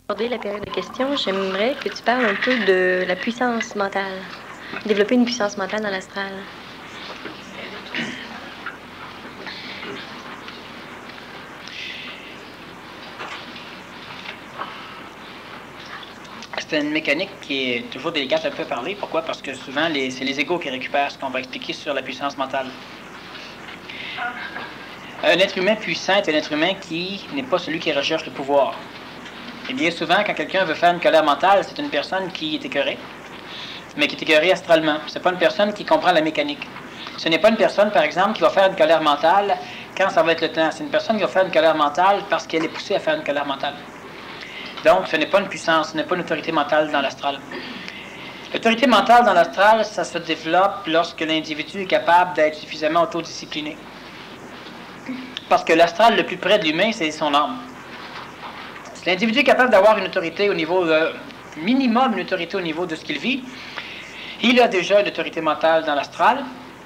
Aborder la période de questions, j'aimerais que tu parles un peu de la puissance mentale. Développer une puissance mentale dans l'astral. C'est une mécanique qui est toujours délicate un peu à parler. Pourquoi? Parce que souvent, c'est les égos qui récupèrent ce qu'on va expliquer sur la puissance mentale. Un être humain puissant est un être humain qui n'est pas celui qui recherche le pouvoir. Et bien souvent, quand quelqu'un veut faire une colère mentale, c'est une personne qui est écœurée, mais qui est écœurée astralement. Ce n'est pas une personne qui comprend la mécanique. Ce n'est pas une personne, par exemple, qui va faire une colère mentale quand ça va être le temps. C'est une personne qui va faire une colère mentale parce qu'elle est poussée à faire une colère mentale. Donc, ce n'est pas une puissance, ce n'est pas une autorité mentale dans l'astral. L'autorité mentale dans l'astral, ça se développe lorsque l'individu est capable d'être suffisamment autodiscipliné. Parce que l'astral, le plus près de l'humain, c'est son âme. Si l'individu est capable d'avoir une autorité au niveau, minimum une autorité au niveau de ce qu'il vit, il a déjà une autorité mentale dans l'astral,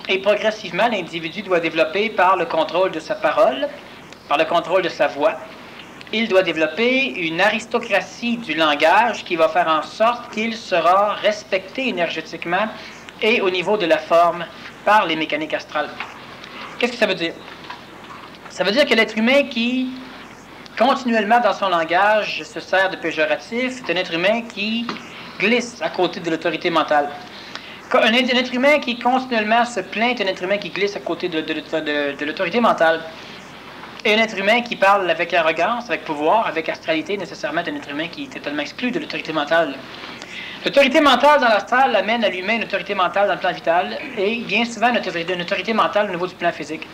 et progressivement, l'individu doit développer par le contrôle de sa parole, par le contrôle de sa voix, il doit développer une aristocratie du langage qui va faire en sorte qu'il sera respecté énergétiquement et au niveau de la forme par les mécaniques astrales. Qu'est-ce que ça veut dire? Ça veut dire que l'être humain qui, continuellement dans son langage, se sert de péjoratif, est un être humain qui glisse à côté de l'autorité mentale. Un être humain qui continuellement se plaint est un être humain qui glisse à côté de l'autorité mentale. Et un être humain qui parle avec arrogance, avec pouvoir, avec astralité, nécessairement est un être humain qui est totalement exclu de l'autorité mentale. L'autorité mentale dans l'astral amène à l'humain une autorité mentale dans le plan vital et bien souvent une autorité mentale au niveau du plan physique.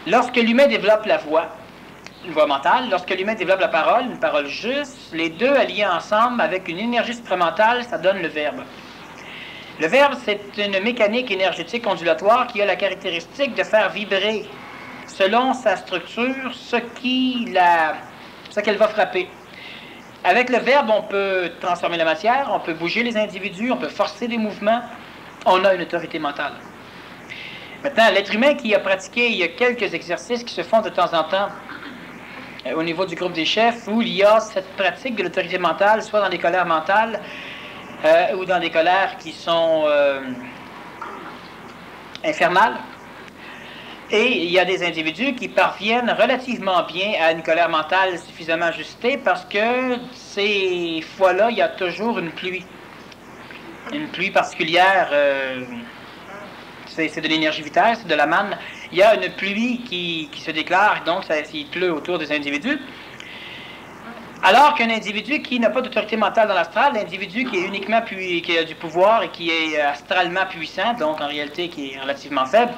Lorsque l'humain développe la voix, une voix mentale, lorsque l'humain développe la parole, une parole juste, les deux alliés ensemble avec une énergie supramentale, ça donne le verbe. Le verbe, c'est une mécanique énergétique ondulatoire qui a la caractéristique de faire vibrer selon sa structure, ce qu'elle va frapper. Avec le verbe, on peut transformer la matière, on peut bouger les individus, on peut forcer des mouvements. On a une autorité mentale. Maintenant, l'être humain qui a pratiqué, il y a quelques exercices qui se font de temps en temps au niveau du groupe des chefs, où il y a cette pratique de l'autorité mentale, soit dans des colères mentales, ou dans des colères qui sont infernales. Et il y a des individus qui parviennent relativement bien à une colère mentale suffisamment ajustée parce que ces fois-là, il y a toujours une pluie. Une pluie particulière, c'est de l'énergie vitale, c'est de la manne. Il y a une pluie qui se déclare, donc il pleut autour des individus. Alors qu'un individu qui n'a pas d'autorité mentale dans l'astral, l'individu qui est uniquement qui a du pouvoir et qui est astralement puissant, donc en réalité qui est relativement faible,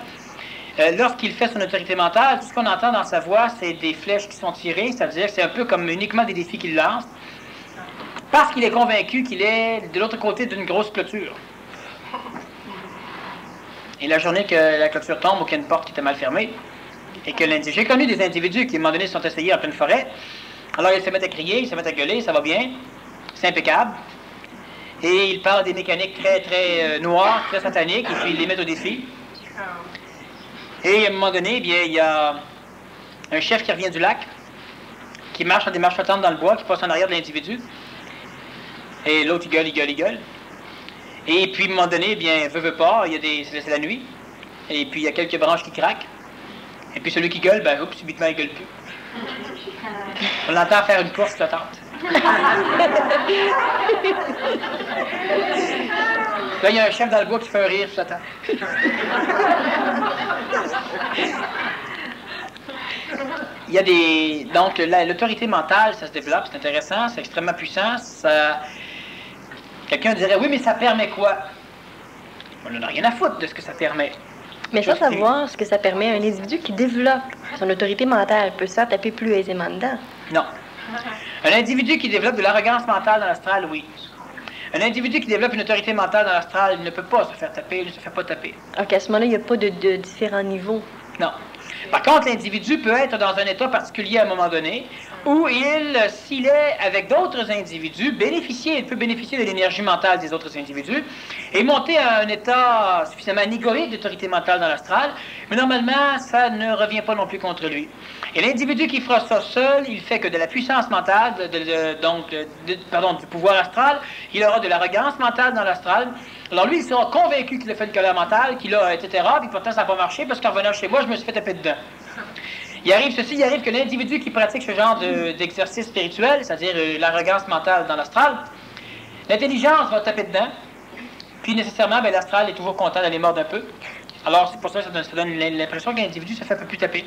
lorsqu'il fait son autorité mentale, tout ce qu'on entend dans sa voix, c'est des flèches qui sont tirées, c'est-à-dire que c'est un peu comme uniquement des défis qu'il lance, parce qu'il est convaincu qu'il est de l'autre côté d'une grosse clôture. Et la journée que la clôture tombe ou qu'il y a une porte qui était mal fermée, et que j'ai connu des individus qui, à un moment donné, se sont essayés en pleine forêt, alors ils se mettent à crier, ils se mettent à gueuler, ça va bien, c'est impeccable, et ils parlent des mécaniques très, très noires, très sataniques, et puis ils les mettent au défi. Et à un moment donné, bien, il y a un chef qui revient du lac, qui marche en des marches flottantes dans le bois, qui passe en arrière de l'individu. Et l'autre, il gueule, il gueule, il gueule. Et puis, à un moment donné, bien, veut pas, c'est la nuit. Et puis, il y a quelques branches qui craquent. Et puis, celui qui gueule, ben, oups, subitement, il gueule plus. On l'entend faire une course flottante. Là, il y a un chef dans le bois qui fait un rire flottant. Il y a des... Donc, l'autorité mentale, ça se développe, c'est intéressant, c'est extrêmement puissant. Quelqu'un dirait, oui, mais ça permet quoi? On n'en a rien à foutre de ce que ça permet. Mais sans savoir ce que ça permet à un individu qui développe son autorité mentale, peut ça taper plus aisément dedans? Non. Un individu qui développe de l'arrogance mentale dans l'astral, oui. Un individu qui développe une autorité mentale dans l'astral, il ne peut pas se faire taper, il ne se fait pas taper. OK, à ce moment-là, il n'y a pas de différents niveaux. Non. Par contre, l'individu peut être dans un état particulier à un moment donné, où s'il est avec d'autres individus, il peut bénéficier de l'énergie mentale des autres individus, et monter à un état suffisamment égoïste d'autorité mentale dans l'astral, mais normalement, ça ne revient pas non plus contre lui. Et l'individu qui fera ça seul, il fait que de la puissance mentale, du pouvoir astral, il aura de l'arrogance mentale dans l'astral. Alors lui, il sera convaincu qu'il a fait une colère mentale, etc., puis pourtant ça n'a pas marché, parce qu'en revenant chez moi, je me suis fait taper dedans. Il arrive que l'individu qui pratique ce genre d'exercice spirituel, c'est-à-dire l'arrogance mentale dans l'astral, l'intelligence va taper dedans, puis nécessairement, l'astral est toujours content d'aller mordre un peu. Alors c'est pour ça que ça donne l'impression que l'individu se fait un peu plus taper.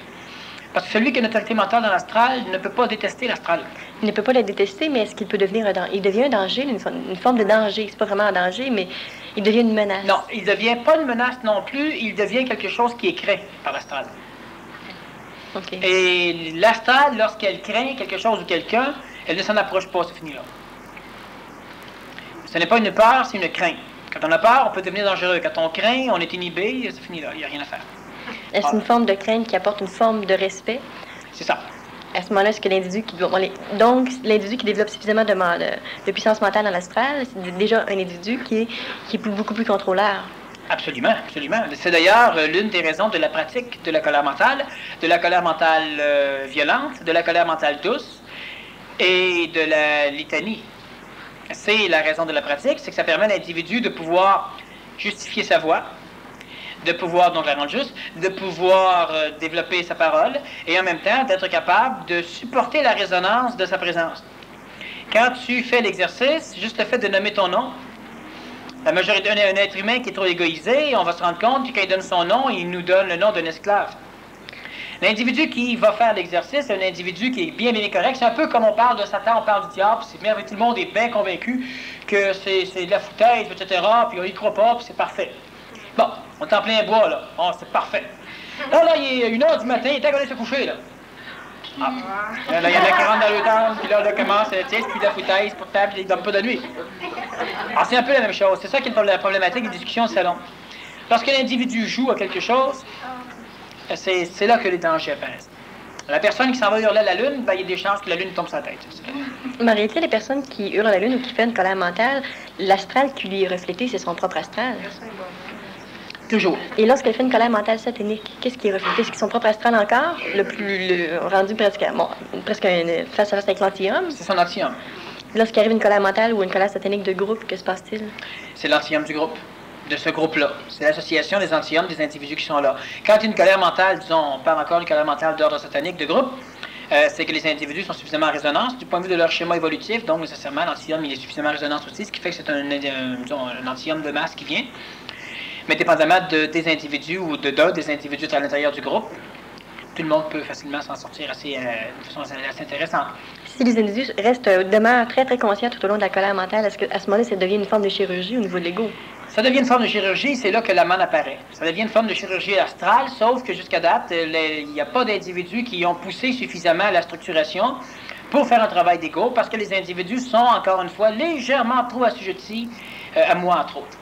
Parce que celui qui a une autorité mentale dans l'astral ne peut pas détester l'astral. Il ne peut pas la détester, mais est-ce qu'il peut devenir un danger? Il devient un danger, une forme de danger. C'est pas vraiment un danger, mais il devient une menace. Non, il ne devient pas une menace non plus, il devient quelque chose qui est craint par l'astral. Okay. Et l'astral, lorsqu'elle craint quelque chose ou quelqu'un, elle ne s'en approche pas, c'est fini là. Ce n'est pas une peur, c'est une crainte. Quand on a peur, on peut devenir dangereux. Quand on craint, on est inhibé, c'est fini là, il n'y a rien à faire. Est-ce une forme de crainte qui apporte une forme de respect? C'est ça. À ce moment-là, est-ce que l'individu qui donc l'individu qui développe suffisamment de puissance mentale dans l'astral, c'est déjà un individu qui est beaucoup plus contrôleur? Absolument, absolument. C'est d'ailleurs l'une des raisons de la pratique de la colère mentale violente, de la colère mentale douce et de la litanie. C'est la raison de la pratique, c'est que ça permet à l'individu de pouvoir justifier sa voix, de pouvoir donc la rendre juste, de pouvoir développer sa parole et en même temps d'être capable de supporter la résonance de sa présence. Quand tu fais l'exercice, juste le fait de nommer ton nom, la majorité d'un être humain qui est trop égoïsé, on va se rendre compte que quand il donne son nom, il nous donne le nom d'un esclave. L'individu qui va faire l'exercice, c'est un individu qui est bien correct. C'est un peu comme on parle de Satan, on parle du diable, c'est merveilleux, tout le monde est bien convaincu que c'est de la foutaise, etc., puis on y croit pas, puis c'est parfait. Bon, on est en plein bois, là. Oh, c'est parfait. Là, il est 1h du matin, il est temps d'aller se coucher, là. Ah. Là, il y en a qui rentrent dans le temps, puis là, commence, puis la foutaise, pourtant, puis ils ne dorment pas de nuit. Alors, c'est un peu la même chose. C'est ça qui est la problématique des discussions de salon. Lorsque l'individu joue à quelque chose, c'est là que les dangers apparaissent. La personne qui s'en va hurler à la lune, il y a des chances que la lune tombe sur la tête. Mais en réalité, les personnes qui hurlent à la lune ou qui font une colère mentale, l'astral qui lui est reflété, c'est son propre astral. Toujours. Et lorsqu'elle fait une colère mentale satanique, qu'est-ce qui est reflété? Est-ce que son propre astral encore, rendu presque face à face avec l'anti-homme? C'est son anti-homme. Lorsqu'il arrive une colère mentale ou une colère satanique de groupe, que se passe-t-il? C'est l'anti-homme du groupe, de ce groupe-là. C'est l'association des anti-hommes, des individus qui sont là. Quand il y a une colère mentale, disons, on parle encore d'une colère mentale d'ordre satanique de groupe, c'est que les individus sont suffisamment en résonance du point de vue de leur schéma évolutif, donc nécessairement l'anti-homme il est suffisamment en résonance aussi, ce qui fait que c'est un anti-homme de masse qui vient. Mais dépendamment des individus ou des individus à l'intérieur du groupe, tout le monde peut facilement s'en sortir de façon assez intéressante. Si les individus demeurent très très conscients tout au long de la colère mentale, est-ce qu'à ce moment-là, ça devient une forme de chirurgie au niveau de l'ego? Ça devient une forme de chirurgie, c'est là que la manne apparaît. Ça devient une forme de chirurgie astrale, sauf que jusqu'à date, il n'y a pas d'individus qui ont poussé suffisamment la structuration pour faire un travail d'ego, parce que les individus sont, encore une fois, légèrement trop assujettis à moi, entre autres.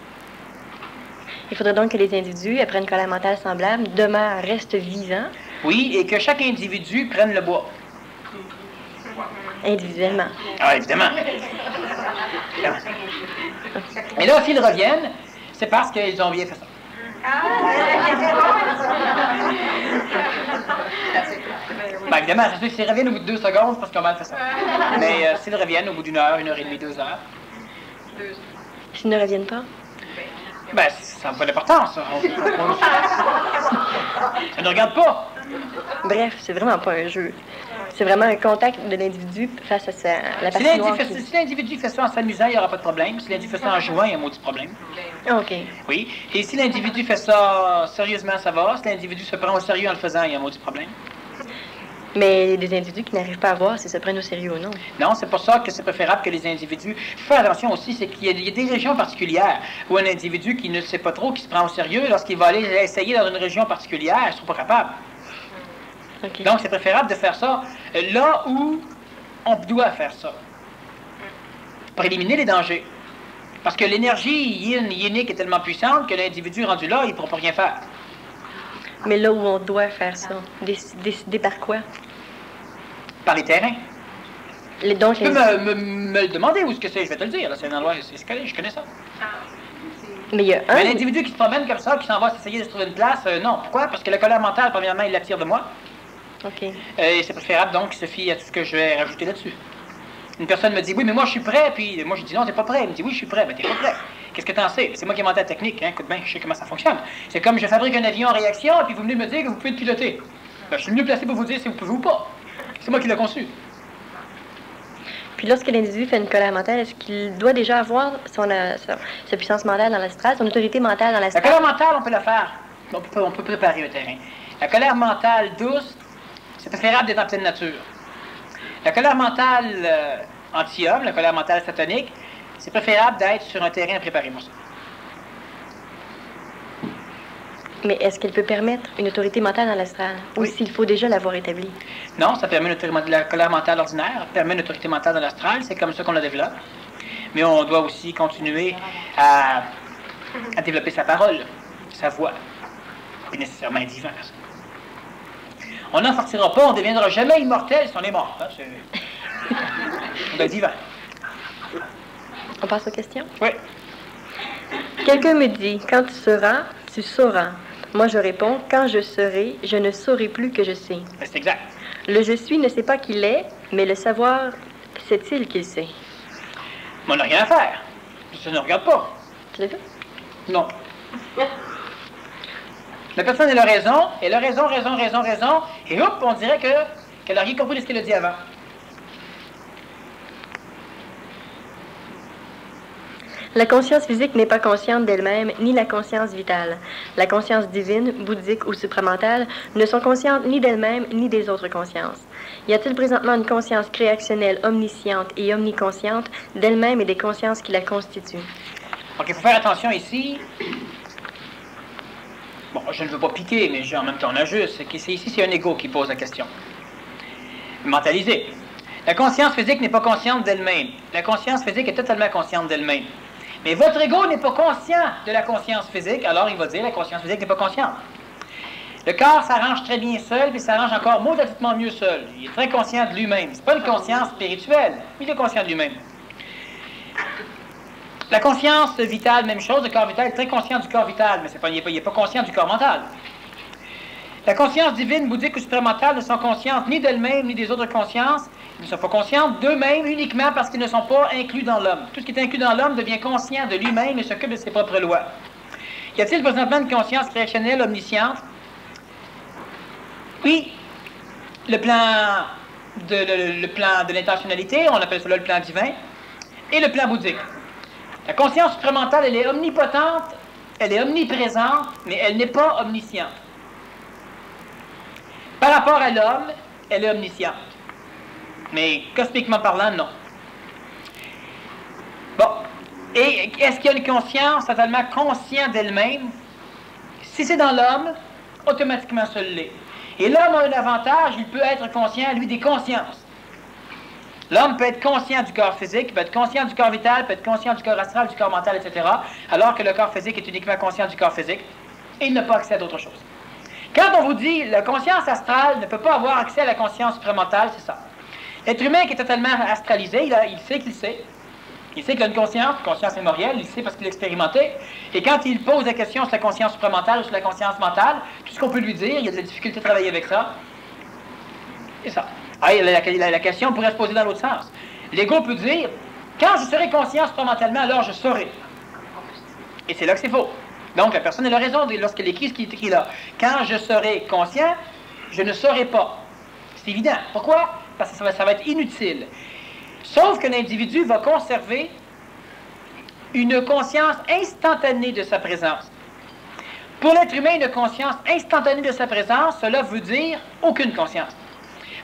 Il faudrait donc que les individus, après une colère mentale semblable, restent vivants. Oui, et que chaque individu prenne le bois. Individuellement. Ah, évidemment. Et là, s'ils reviennent, c'est parce qu'ils ont bien fait ça. Évidemment, c'est sûr que s'ils reviennent au bout de 2 secondes, c'est parce qu'ils ont mal fait ça. Mais s'ils reviennent au bout d'1 heure, 1h30, 2 heures. S'ils ne reviennent pas? Ça n'a pas d'importance. Ça ne regarde pas. Bref, c'est vraiment pas un jeu. C'est vraiment un contact de l'individu face à la partie noire. Si l'individu fait ça en s'amusant, il n'y aura pas de problème. Si l'individu fait ça en jouant, il y a un maudit problème. OK. Oui. Et si l'individu fait ça sérieusement, ça va. Si l'individu se prend au sérieux en le faisant, il y a un maudit problème. Mais des individus qui n'arrivent pas à voir s'ils se prennent au sérieux ou non. Non, c'est pour ça que c'est préférable que les individus... Il faut faire attention aussi, c'est qu'il y a des régions particulières où un individu qui ne sait pas trop, qui se prend au sérieux, lorsqu'il va aller essayer dans une région particulière, il ne sera pas capable. Okay. Donc, c'est préférable de faire ça là où on doit faire ça, pour éliminer les dangers. Parce que l'énergie yinique est tellement puissante que l'individu rendu là, il ne pourra pas rien faire. Mais là où on doit faire ça, décider par quoi? Par les terrains. Donc, Tu peux me le demander où est-ce que c'est, je vais te le dire. C'est un endroit, je connais ça. Mais il y a Mais un... l'individu qui se promène comme ça, qui s'en va s'essayer de se trouver une place, non. Pourquoi? Parce que la colère mentale, premièrement, il l'attire de moi. OK. Et c'est préférable donc qu'il se fie à tout ce que je vais rajouter là-dessus. Une personne me dit, oui, mais moi je suis prêt, puis moi je dis, non, t'es pas prêt. Il me dit, oui, je suis prêt. Ben, t'es pas prêt. Qu'est-ce que t'en sais? C'est moi qui ai inventé la technique, hein. Écoute bien, je sais comment ça fonctionne. C'est comme je fabrique un avion en réaction, et puis vous venez me dire que vous pouvez le piloter. Ben, je suis mieux placé pour vous dire si vous pouvez ou pas. C'est moi qui l'ai conçu. Puis lorsque l'individu fait une colère mentale, est-ce qu'il doit déjà avoir sa puissance mentale dans l'astral, son autorité mentale dans La l'astral? colère mentale, on peut la faire. On peut préparer un terrain. La colère mentale douce, c'est préférable d'être en pleine nature. La colère mentale anti-homme, la colère mentale satanique, c'est préférable d'être sur un terrain préparé pour ça. Mais est-ce qu'elle peut permettre une autorité mentale dans l'astral? Ou Oui. s'il faut déjà l'avoir établie? Non, ça permet la colère mentale ordinaire, permet une autorité mentale dans l'astral, c'est comme ça qu'on la développe. Mais on doit aussi continuer à développer sa parole, sa voix. Pas nécessairement divin. On n'en sortira pas, on ne deviendra jamais immortel si on est mort. Hein, on doit être divin. On passe aux questions? Oui. Quelqu'un me dit, quand tu seras, tu sauras. Moi, je réponds, quand je serai, je ne saurai plus que je sais. Ben, c'est exact. Le je suis ne sait pas qu'il est, mais le savoir, sait-il qu'il sait? Mais on n'a rien à faire. Ça ne regarde pas. Tu l'as vu? Non. La personne, elle a raison, et hop, on dirait qu'elle n'a rien compris de ce qu'elle a dit avant. La conscience physique n'est pas consciente d'elle-même, ni la conscience vitale. La conscience divine, bouddhique ou supramentale ne sont conscientes ni d'elles-mêmes, ni des autres consciences. Y a-t-il présentement une conscience créationnelle, omnisciente et omniconsciente d'elle-même et des consciences qui la constituent? Donc, il faut faire attention ici. Bon, je ne veux pas piquer, mais en même temps, on ajuste. Ici, c'est un ego qui pose la question. Mentalisé. La conscience physique n'est pas consciente d'elle-même. La conscience physique est totalement consciente d'elle-même. Mais votre ego n'est pas conscient de la conscience physique, alors il va dire la conscience physique n'est pas consciente. Le corps s'arrange très bien seul, puis s'arrange encore modestement mieux seul. Il est très conscient de lui-même. Ce n'est pas une conscience spirituelle, il est conscient de lui-même. La conscience vitale, même chose, le corps vital est très conscient du corps vital, mais il n'est pas conscient du corps mental. La conscience divine, bouddhique ou supramentale ne sont conscientes ni d'elles-mêmes ni des autres consciences. Ils ne sont pas conscients d'eux-mêmes uniquement parce qu'ils ne sont pas inclus dans l'homme. Tout ce qui est inclus dans l'homme devient conscient de lui-même et s'occupe de ses propres lois. Y a-t-il présentement une conscience créationnelle omnisciente? Oui. Le plan de l'intentionnalité, on appelle cela le plan divin, et le plan bouddhique. La conscience supramentale, elle est omnipotente, elle est omniprésente, mais elle n'est pas omnisciente. Par rapport à l'homme, elle est omnisciente. Mais cosmiquement parlant, non. Bon. Et est-ce qu'il y a une conscience totalement consciente d'elle-même? Si c'est dans l'homme, automatiquement ça l'est. Et l'homme a un avantage, il peut être conscient, lui, des consciences. L'homme peut être conscient du corps physique, peut être conscient du corps vital, peut être conscient du corps astral, du corps mental, etc., alors que le corps physique est uniquement conscient du corps physique, et il n'a pas accès à d'autres choses. Quand on vous dit la conscience astrale ne peut pas avoir accès à la conscience supramentale, c'est ça. L'être humain qui est totalement astralisé, il sait qu'il sait. Il sait qu'il a une conscience mémorielle, il sait parce qu'il l'a expérimenté. Et quand il pose la question sur la conscience supramentale ou sur la conscience mentale, tout ce qu'on peut lui dire, il y a de la difficulté à travailler avec ça. C'est ça. Ah, la question pourrait se poser dans l'autre sens. L'ego peut dire, quand je serai conscient supramentalement, alors je saurai. Et c'est là que c'est faux. Donc la personne elle a raison lorsqu'elle écrit ce qui est écrit là. Quand je serai conscient, je ne saurai pas. C'est évident. Pourquoi? Parce que ça va être inutile. Sauf que l'individu va conserver une conscience instantanée de sa présence. Pour l'être humain, une conscience instantanée de sa présence, cela veut dire aucune conscience.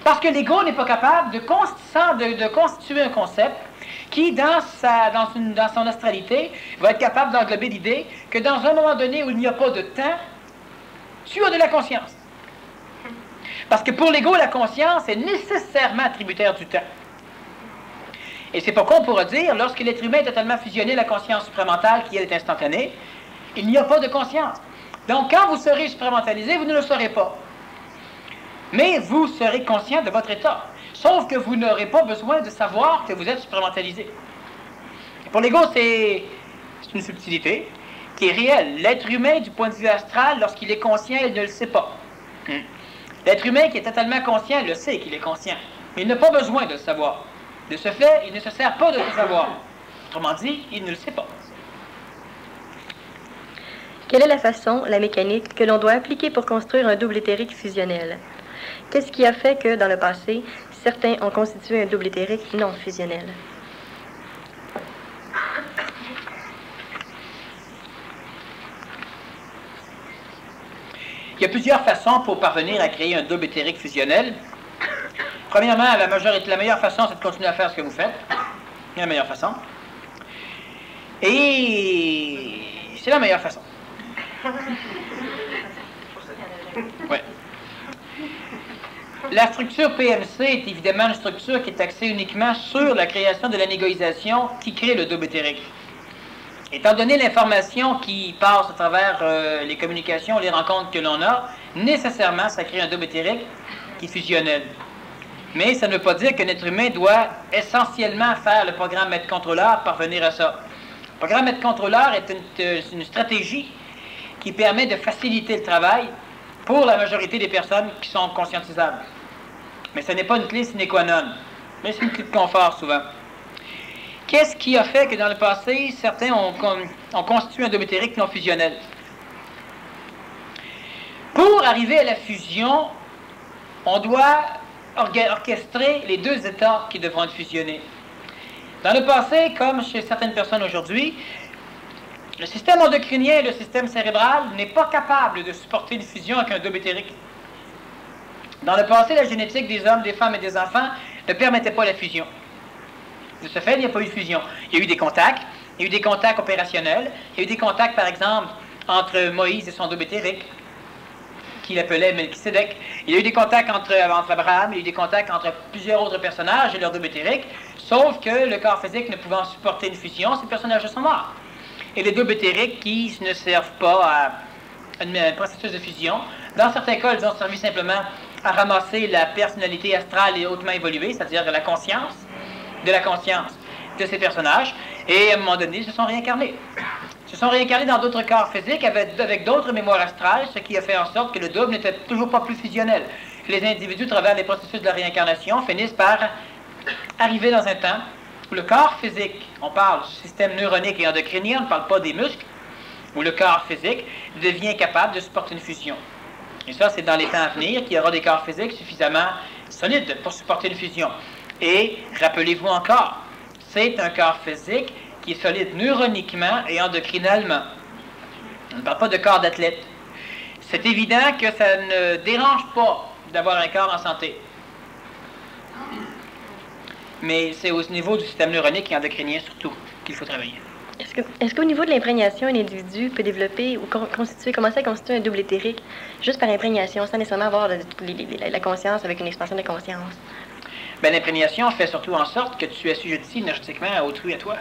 Parce que l'ego n'est pas capable de constituer un concept qui, dans son astralité, va être capable d'englober l'idée que dans un moment donné où il n'y a pas de temps, tu as de la conscience. Parce que pour l'ego, la conscience est nécessairement tributaire du temps. Et c'est pourquoi on pourra dire, lorsque l'être humain est totalement fusionné à la conscience supramentale, qui elle est instantanée, il n'y a pas de conscience. Donc, quand vous serez supramentalisé, vous ne le serez pas. Mais vous serez conscient de votre état. Sauf que vous n'aurez pas besoin de savoir que vous êtes supramentalisé. Et pour l'ego, c'est une subtilité qui est réelle. L'être humain, du point de vue astral, lorsqu'il est conscient, il ne le sait pas. L'être humain qui est totalement conscient le sait qu'il est conscient. Mais il n'a pas besoin de le savoir. De ce fait, il ne se sert pas de le savoir. Autrement dit, il ne le sait pas. Quelle est la façon, la mécanique, que l'on doit appliquer pour construire un double éthérique fusionnel? Qu'est-ce qui a fait que, dans le passé, certains ont constitué un double éthérique non fusionnel? Il y a plusieurs façons pour parvenir à créer un double éthérique fusionnel. Premièrement, la meilleure façon, c'est de continuer à faire ce que vous faites. C'est la meilleure façon. Et c'est la meilleure façon. Ouais. La structure PMC est évidemment une structure qui est axée uniquement sur la création de l'anégoïsation qui crée le double éthérique. Étant donné l'information qui passe à travers les communications, les rencontres que l'on a, nécessairement, ça crée un double éthérique qui est fusionnel. Mais ça ne veut pas dire qu'un être humain doit essentiellement faire le programme maître-contrôleur pour parvenir à ça. Le programme maître-contrôleur est une stratégie qui permet de faciliter le travail pour la majorité des personnes qui sont conscientisables. Mais ce n'est pas une clé sine qua non, mais c'est une clé de confort souvent. Qu'est-ce qui a fait que dans le passé, certains ont constitué un double éthérique non fusionnel? Pour arriver à la fusion, on doit orchestrer les deux états qui devront être fusionnés. Dans le passé, comme chez certaines personnes aujourd'hui, le système endocrinien et le système cérébral n'est pas capable de supporter une fusion avec un double éthérique. Dans le passé, la génétique des hommes, des femmes et des enfants ne permettait pas la fusion. De ce fait, il n'y a pas eu de fusion. Il y a eu des contacts, il y a eu des contacts opérationnels, il y a eu des contacts, par exemple, entre Moïse et son double éthérique, qu'il appelait Melchisédek. Il y a eu des contacts entre Abraham, il y a eu des contacts entre plusieurs autres personnages et leur double éthérique, sauf que le corps physique ne pouvant supporter une fusion, ces personnages sont morts. Et les doubles éthériques qui ne servent pas à un processus de fusion, dans certains cas, ils ont servi simplement à ramasser la personnalité astrale et hautement évoluée, c'est-à-dire la conscience de ces personnages, et à un moment donné, ils se sont réincarnés. Ils se sont réincarnés dans d'autres corps physiques avec d'autres mémoires astrales, ce qui a fait en sorte que le double n'était toujours pas plus fusionnel. Les individus, à travers les processus de la réincarnation, finissent par arriver dans un temps où le corps physique, on parle du système neuronique et endocrinien, on ne parle pas des muscles, où le corps physique devient capable de supporter une fusion. Et ça, c'est dans les temps à venir qu'il y aura des corps physiques suffisamment solides pour supporter une fusion. Et rappelez-vous encore, c'est un corps physique qui est solide neuroniquement et endocrinalement. On ne parle pas de corps d'athlète. C'est évident que ça ne dérange pas d'avoir un corps en santé. Mais c'est au niveau du système neuronique et endocrinien surtout qu'il faut travailler. Est-ce qu'au niveau de l'imprégnation, un individu peut développer ou commencer à constituer un double éthérique juste par imprégnation, sans nécessairement avoir la conscience avec une expansion de conscience? Ben, l'imprégnation fait surtout en sorte que tu assujettis énergétiquement à autrui, à toi.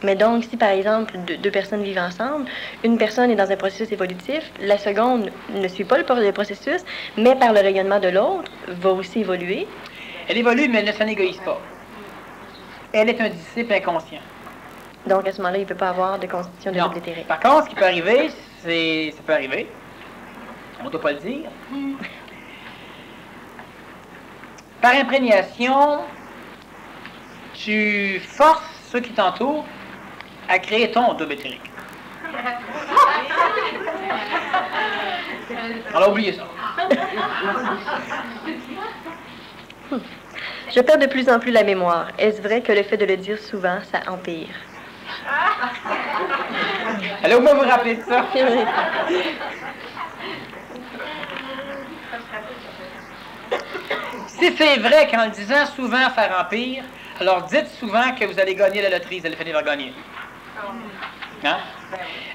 Mais donc, si par exemple deux personnes vivent ensemble, une personne est dans un processus évolutif, la seconde ne suit pas le processus, mais par le rayonnement de l'autre, va aussi évoluer. Elle évolue, mais elle ne s'anégoïse pas. Elle est un disciple inconscient. Donc, à ce moment-là, il ne peut pas avoir de constitution de double éthérique. Par contre, ce qui peut arriver, ça peut arriver, on ne doit pas le dire. Par imprégnation, tu forces ceux qui t'entourent à créer ton double éthérique. On a oublié ça. Je perds de plus en plus la mémoire. Est-ce vrai que le fait de le dire souvent, ça empire? Allez au moins vous rappeler de ça. Si c'est vrai qu'en le disant souvent faire empire, alors dites souvent que vous allez gagner la loterie, vous allez finir par gagner. Hein?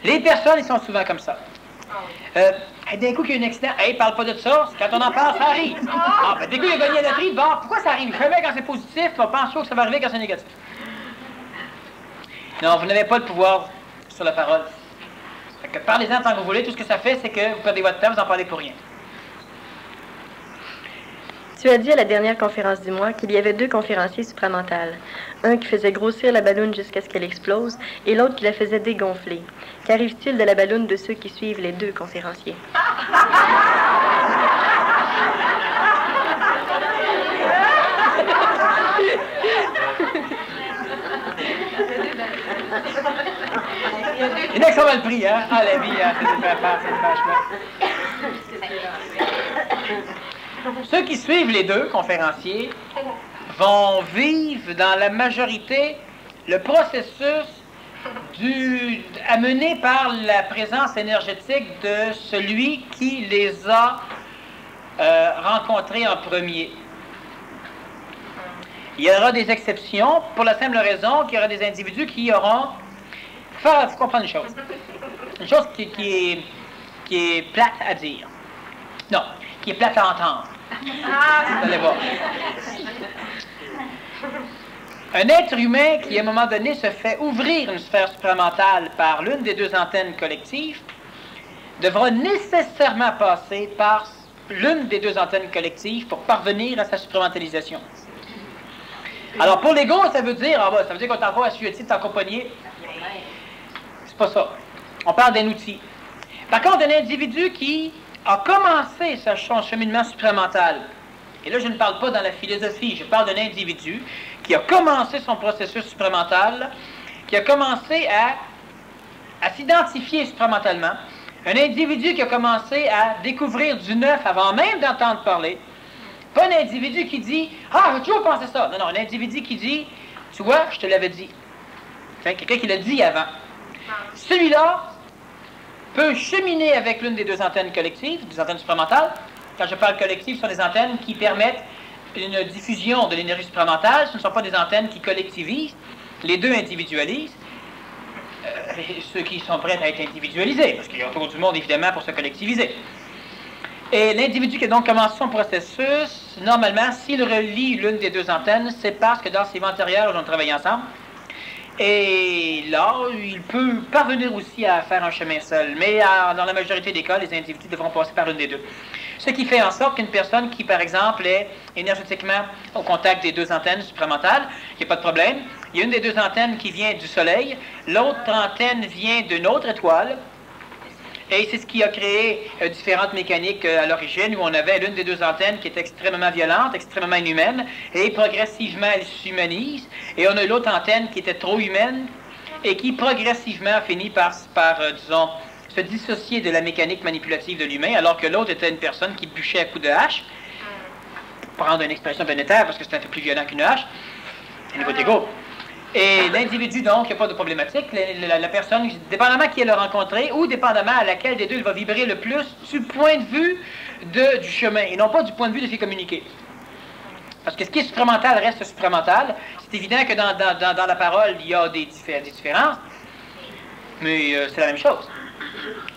Les personnes, ils sont souvent comme ça. D'un coup qu'il y a un accident, hey, parle pas de ça, quand on en parle, ça arrive. Ah, ben, d'un coup, il a gagné la loterie, bon, pourquoi ça arrive? Jamais quand c'est positif, on pense que ça va arriver quand c'est négatif. Non, vous n'avez pas le pouvoir sur la parole. Fait que parlez-en tant que vous voulez, tout ce que ça fait, c'est que vous perdez votre temps, vous en parlez pour rien. Tu as dit à la dernière conférence du mois qu'il y avait 2 conférenciers supramentales. Un qui faisait grossir la balloune jusqu'à ce qu'elle explose et l'autre qui la faisait dégonfler. Qu'arrive-t-il de la balloune de ceux qui suivent les 2 conférenciers? Il y en a qui sont mal pris, hein? Ah, la vie, hein? C'est Ceux qui suivent les 2 conférenciers vont vivre dans la majorité le processus amené par la présence énergétique de celui qui les a rencontrés en premier. Il y aura des exceptions pour la simple raison qu'il y aura des individus qui auront... Il faut comprendre une chose. Une chose qui est plate à dire. Non, qui est plate à entendre. Vous allez voir. Un être humain qui, à un moment donné, se fait ouvrir une sphère supramentale par l'une des 2 antennes collectives devra nécessairement passer par l'une des 2 antennes collectives pour parvenir à sa supramentalisation. Alors, pour l'ego, ça veut dire, ça veut dire qu'on est encore assujetti de t'accompagner. C'est pas ça. On parle d'un outil. Par contre, un individu qui a commencé son cheminement supramental, et là, je ne parle pas dans la philosophie, je parle d'un individu qui a commencé son processus supramental, qui a commencé à s'identifier supramentalement, un individu qui a commencé à découvrir du neuf avant même d'entendre parler, pas un individu qui dit « Ah, j'ai toujours pensé ça ». Non, un individu qui dit « Tu vois, je te l'avais dit ». Quelqu'un qui l'a dit avant. Celui-là peut cheminer avec l'une des 2 antennes collectives, des antennes supramentales. Quand je parle collective, ce sont des antennes qui permettent une diffusion de l'énergie supramentale. Ce ne sont pas des antennes qui collectivisent. Les 2 individualisent. Ceux qui sont prêts à être individualisés, parce qu'il y a autour du monde, évidemment, pour se collectiviser. Et l'individu qui a donc commencé son processus, normalement, s'il relie l'une des 2 antennes, c'est parce que dans ses vies antérieures, ils ont travaillé ensemble. Et là, il peut parvenir aussi à faire un chemin seul. Mais dans la majorité des cas, les individus devront passer par l'une des 2. Ce qui fait en sorte qu'une personne qui, par exemple, est énergétiquement au contact des 2 antennes supramentales, il n'y a pas de problème. Il y a une des 2 antennes qui vient du Soleil, l'autre antenne vient d'une autre étoile. Et c'est ce qui a créé différentes mécaniques à l'origine, où on avait l'une des 2 antennes qui est extrêmement violente, extrêmement inhumaine, et progressivement elle s'humanise. Et on a l'autre antenne qui était trop humaine, et qui progressivement finit par disons, se dissocier de la mécanique manipulative de l'humain, alors que l'autre était une personne qui bûchait à coups de hache, pour prendre une expression planétaire, parce que c'est un peu plus violent qu'une hache, au niveau d'ego. Et l'individu, donc, il n'y a pas de problématique. La personne, dépendamment qui elle a rencontré, ou dépendamment à laquelle des 2 il va vibrer le plus, du point de vue du chemin, et non pas du point de vue de ce qui est communiqué. Parce que ce qui est supramental reste supramental. C'est évident que dans la parole, il y a des différences, mais c'est la même chose.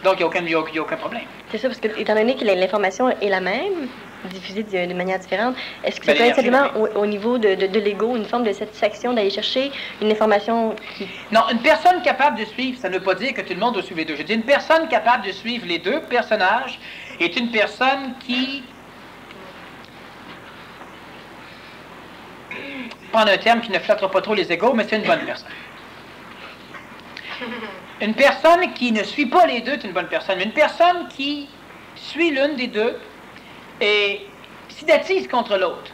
Donc, il n'y a aucun problème. C'est ça, parce que, étant donné que l'information est la même, diffusée de manière différente, est-ce que ça peut être simplement au niveau de l'ego, une forme de satisfaction d'aller chercher une information qui... Non, une personne capable de suivre, ça ne veut pas dire que tout le monde doit suivre les 2. Je dis une personne capable de suivre les 2 personnages est une personne qui... Prendre un terme qui ne flattera pas trop les égos, mais c'est une bonne personne. Une personne qui ne suit pas les 2 est une bonne personne, mais une personne qui suit l'une des 2 et s'idatise contre l'autre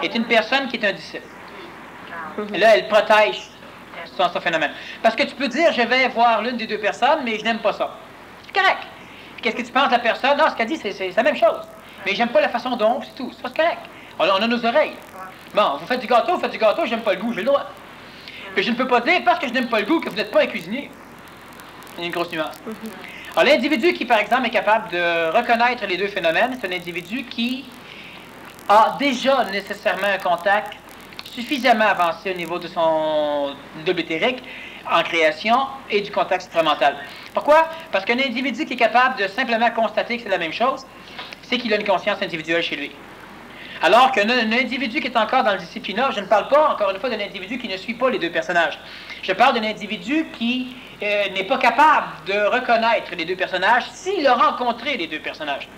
est une personne qui est un disciple. Et là, elle protège son phénomène. Parce que tu peux dire, je vais voir l'une des 2 personnes, mais je n'aime pas ça. C'est correct. Qu'est-ce que tu penses de la personne? Non, ce qu'elle dit, c'est la même chose. Mais j'aime pas la façon dont, c'est tout. C'est pas correct. On a nos oreilles. Bon, vous faites du gâteau, j'aime pas le goût, j'ai le droit. Mais je ne peux pas dire, parce que je n'aime pas le goût, que vous n'êtes pas un cuisinier. Il y a une grosse nuance. Alors, l'individu qui, par exemple, est capable de reconnaître les 2 phénomènes, c'est un individu qui a déjà nécessairement un contact suffisamment avancé au niveau de son double éthérique en création et du contact supramental. Pourquoi? Parce qu'un individu qui est capable de simplement constater que c'est la même chose, c'est qu'il a une conscience individuelle chez lui. Alors qu'un individu qui est encore dans le disciplinat, je ne parle pas encore une fois d'un individu qui ne suit pas les deux personnages. Je parle d'un individu qui n'est pas capable de reconnaître les deux personnages s'il a rencontré les deux personnages.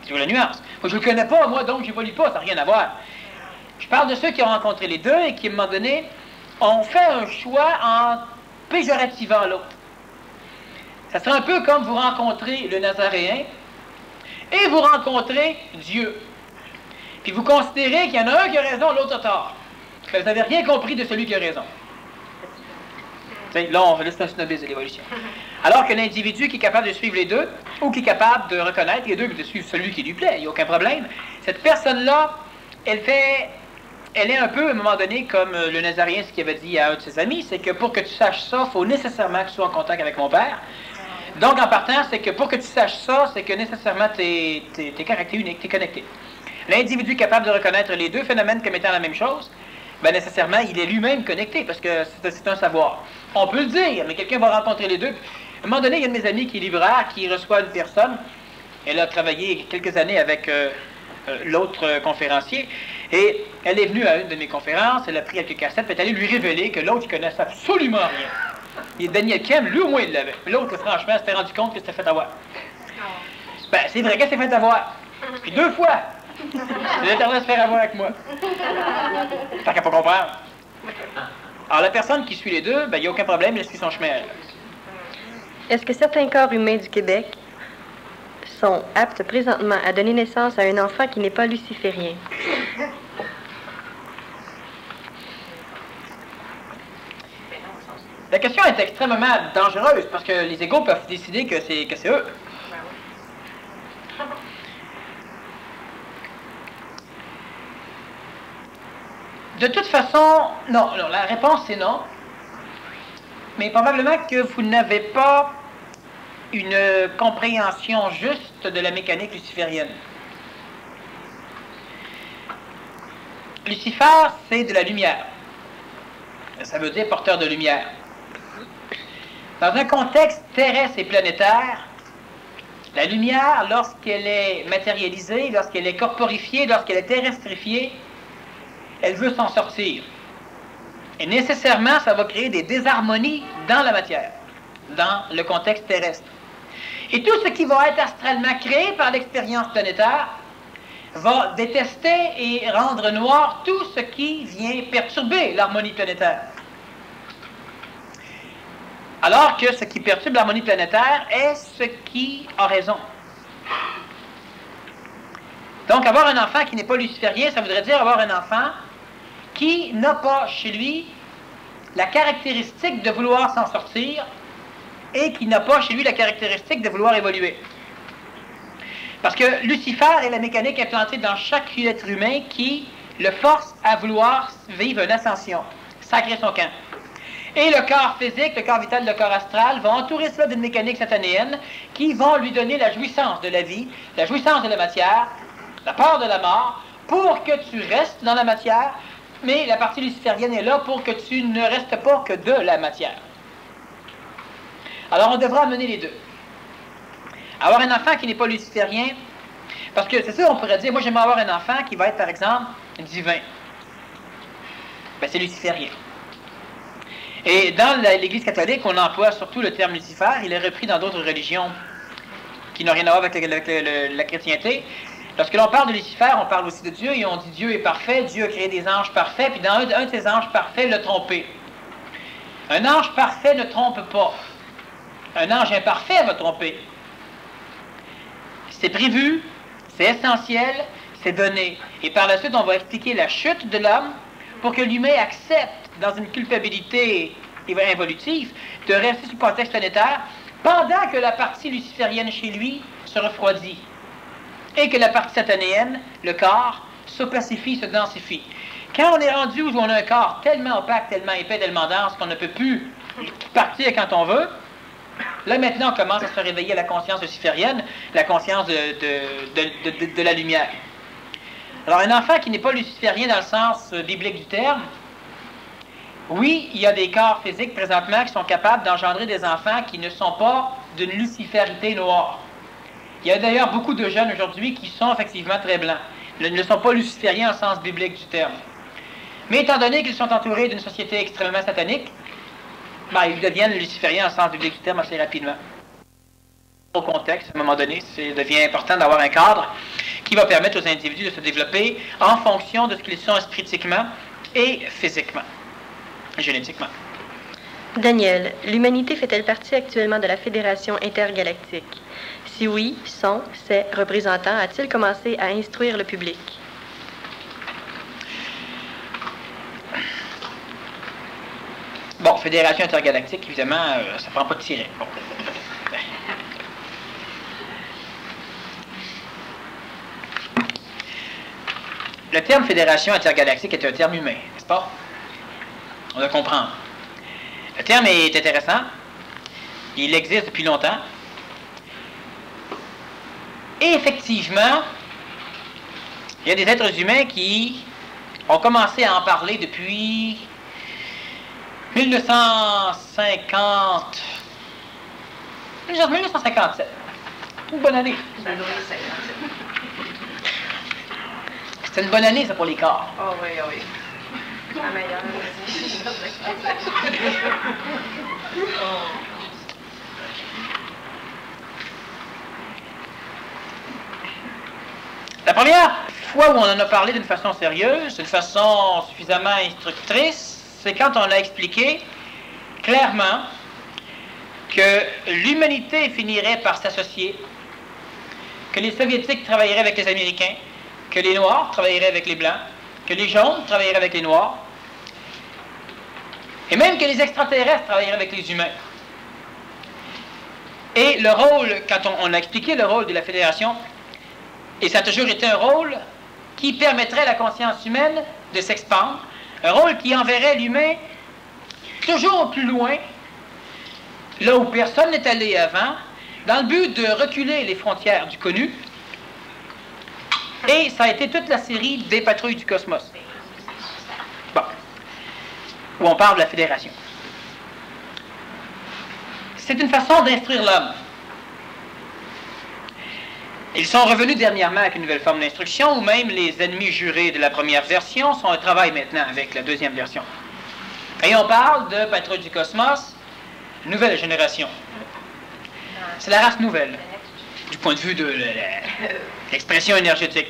C'est la nuance. Moi, je ne le connais pas, moi, donc je n'évolue pas, ça n'a rien à voir. Je parle de ceux qui ont rencontré les deux et qui, à un moment donné, ont fait un choix en péjorativant l'autre. Ça serait un peu comme vous rencontrez le Nazaréen et vous rencontrez Dieu. Puis vous considérez qu'il y en a un qui a raison, l'autre a tort. Ben, vous n'avez rien compris de celui qui a raison. Là, c'est un snobisme de l'évolution. Alors que l'individu qui est capable de suivre les deux, ou qui est capable de reconnaître les deux, de suivre celui qui lui plaît, il n'y a aucun problème, cette personne-là, elle est un peu, à un moment donné, comme le Nazaréen, ce qu'il avait dit à un de ses amis, c'est que pour que tu saches ça, il faut nécessairement que tu sois en contact avec mon père. Donc, en partant, c'est que pour que tu saches ça, c'est que nécessairement, tu es caractère unique, tu es connecté. L'individu capable de reconnaître les deux phénomènes comme étant la même chose, ben nécessairement, il est lui-même connecté, parce que c'est un savoir. On peut le dire, mais quelqu'un va rencontrer les deux. À un moment donné, il y a un de mes amis qui est libraire, qui reçoit une personne. Elle a travaillé quelques années avec l'autre conférencier, et elle est venue à une de mes conférences, elle a pris quelques cassettes, puis elle est allée lui révéler que l'autre, il connaissait absolument rien. Et Daniel Kem, lui au moins, il l'avait. Mais l'autre, franchement, s'était rendu compte que c'était fait avoir. Ben, c'est vrai qu'elle s'est fait avoir. Puis 2 fois. Elle a se faire avoir avec moi. Tant qu'à pas comprendre. Alors, la personne qui suit les deux, ben, il n'y a aucun problème, elle suit son chemin. Est-ce que certains corps humains du Québec sont aptes présentement à donner naissance à un enfant qui n'est pas luciférien? La question est extrêmement dangereuse parce que les égos peuvent décider que c'est eux. De toute façon, non, la réponse c'est non. Mais probablement que vous n'avez pas une compréhension juste de la mécanique luciférienne. Lucifer, c'est de la lumière. Ça veut dire porteur de lumière. Dans un contexte terrestre et planétaire, la lumière, lorsqu'elle est matérialisée, lorsqu'elle est corporifiée, lorsqu'elle est terrestrifiée, elle veut s'en sortir. Et nécessairement, ça va créer des désharmonies dans la matière, dans le contexte terrestre. Et tout ce qui va être astralement créé par l'expérience planétaire va détester et rendre noir tout ce qui vient perturber l'harmonie planétaire. Alors que ce qui perturbe l'harmonie planétaire est ce qui a raison. Donc, avoir un enfant qui n'est pas luciférien, ça voudrait dire avoir un enfant qui n'a pas chez lui la caractéristique de vouloir s'en sortir et qui n'a pas chez lui la caractéristique de vouloir évoluer. Parce que Lucifer est la mécanique implantée dans chaque être humain qui le force à vouloir vivre une ascension, sacrer son camp. Et le corps physique, le corps vital, le corps astral vont entourer cela d'une mécanique satanéenne qui vont lui donner la jouissance de la vie, la jouissance de la matière, la peur de la mort, pour que tu restes dans la matière, mais la partie luciférienne est là pour que tu ne restes pas que de la matière. Alors on devra amener les deux. Avoir un enfant qui n'est pas luciférien, parce que c'est ça, on pourrait dire, moi j'aimerais avoir un enfant qui va être par exemple divin. Ben c'est luciférien. Et dans l'Église catholique, on emploie surtout le terme Lucifer. Il est repris dans d'autres religions qui n'ont rien à voir avec la chrétienté. Lorsque l'on parle de Lucifer, on parle aussi de Dieu, et on dit Dieu est parfait, Dieu a créé des anges parfaits, puis dans un de ces anges parfaits, l'a trompé. Un ange parfait ne trompe pas. Un ange imparfait va tromper. C'est prévu, c'est essentiel, c'est donné. Et par la suite, on va expliquer la chute de l'homme pour que l'humain accepte, dans une culpabilité involutive, de rester sous le contexte planétaire, pendant que la partie luciférienne chez lui se refroidit. Et que la partie satanéenne, le corps, se pacifie, se densifie. Quand on est rendu où on a un corps tellement opaque, tellement épais, tellement dense qu'on ne peut plus partir quand on veut, là maintenant on commence à se réveiller à la conscience luciférienne, la conscience de la lumière. Alors un enfant qui n'est pas luciférien dans le sens biblique du terme, oui, il y a des corps physiques présentement qui sont capables d'engendrer des enfants qui ne sont pas d'une luciférité noire. Il y a d'ailleurs beaucoup de jeunes aujourd'hui qui sont effectivement très blancs. ne sont pas lucifériens au sens biblique du terme. Mais étant donné qu'ils sont entourés d'une société extrêmement satanique, ben, ils deviennent lucifériens au sens biblique du terme assez rapidement. Au contexte, à un moment donné, il devient important d'avoir un cadre qui va permettre aux individus de se développer en fonction de ce qu'ils sont spirituellement et physiquement, génétiquement. Daniel, l'humanité fait-elle partie actuellement de la Fédération intergalactique? Si oui, ses représentants a-t-il commencé à instruire le public? Bon, Fédération intergalactique, évidemment, ça ne prend pas de tiret. Bon. Le terme Fédération intergalactique est un terme humain, n'est-ce pas? On doit comprendre. Le terme est intéressant. Il existe depuis longtemps. Et effectivement, il y a des êtres humains qui ont commencé à en parler depuis 1950. 1957. Une bonne année. C'était une bonne année, ça, pour les corps. Oh oui, oh oui. La meilleure. La première fois où on en a parlé d'une façon sérieuse, d'une façon suffisamment instructrice, c'est quand on a expliqué clairement que l'humanité finirait par s'associer, que les Soviétiques travailleraient avec les Américains, que les Noirs travailleraient avec les Blancs, que les Jaunes travailleraient avec les Noirs, et même que les extraterrestres travailleraient avec les humains. Et le rôle, quand on a expliqué le rôle de la Fédération, et ça a toujours été un rôle qui permettrait à la conscience humaine de s'expandre, un rôle qui enverrait l'humain toujours plus loin, là où personne n'est allé avant, dans le but de reculer les frontières du connu. Et ça a été toute la série des patrouilles du cosmos. Bon. Où on parle de la Fédération. C'est une façon d'instruire l'homme. Ils sont revenus dernièrement avec une nouvelle forme d'instruction, ou même les ennemis jurés de la première version sont au travail maintenant avec la deuxième version. Et on parle de patrouille du cosmos, nouvelle génération. C'est la race nouvelle, du point de vue de l'expression énergétique.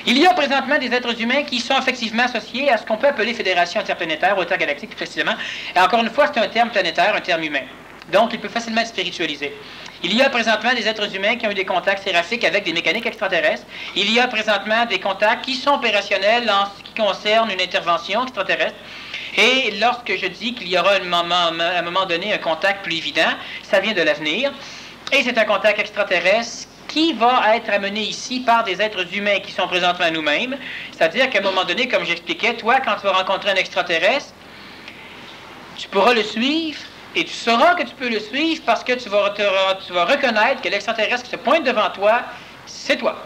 Il y a présentement des êtres humains qui sont effectivement associés à ce qu'on peut appeler fédération interplanétaire ou intergalactique plus précisément. Et encore une fois, c'est un terme planétaire, un terme humain. Donc, il peut facilement être spiritualisé. Il y a présentement des êtres humains qui ont eu des contacts séraphiques avec des mécaniques extraterrestres. Il y a présentement des contacts qui sont opérationnels en ce qui concerne une intervention extraterrestre. Et lorsque je dis qu'il y aura à un moment donné un contact plus évident, ça vient de l'avenir. Et c'est un contact extraterrestre qui va être amené ici par des êtres humains qui sont présentement nous-mêmes. C'est-à-dire qu'à un moment donné, comme j'expliquais, toi, quand tu vas rencontrer un extraterrestre, tu pourras le suivre et tu sauras que tu peux le suivre parce que tu vas reconnaître que l'extraterrestre qui se pointe devant toi, c'est toi.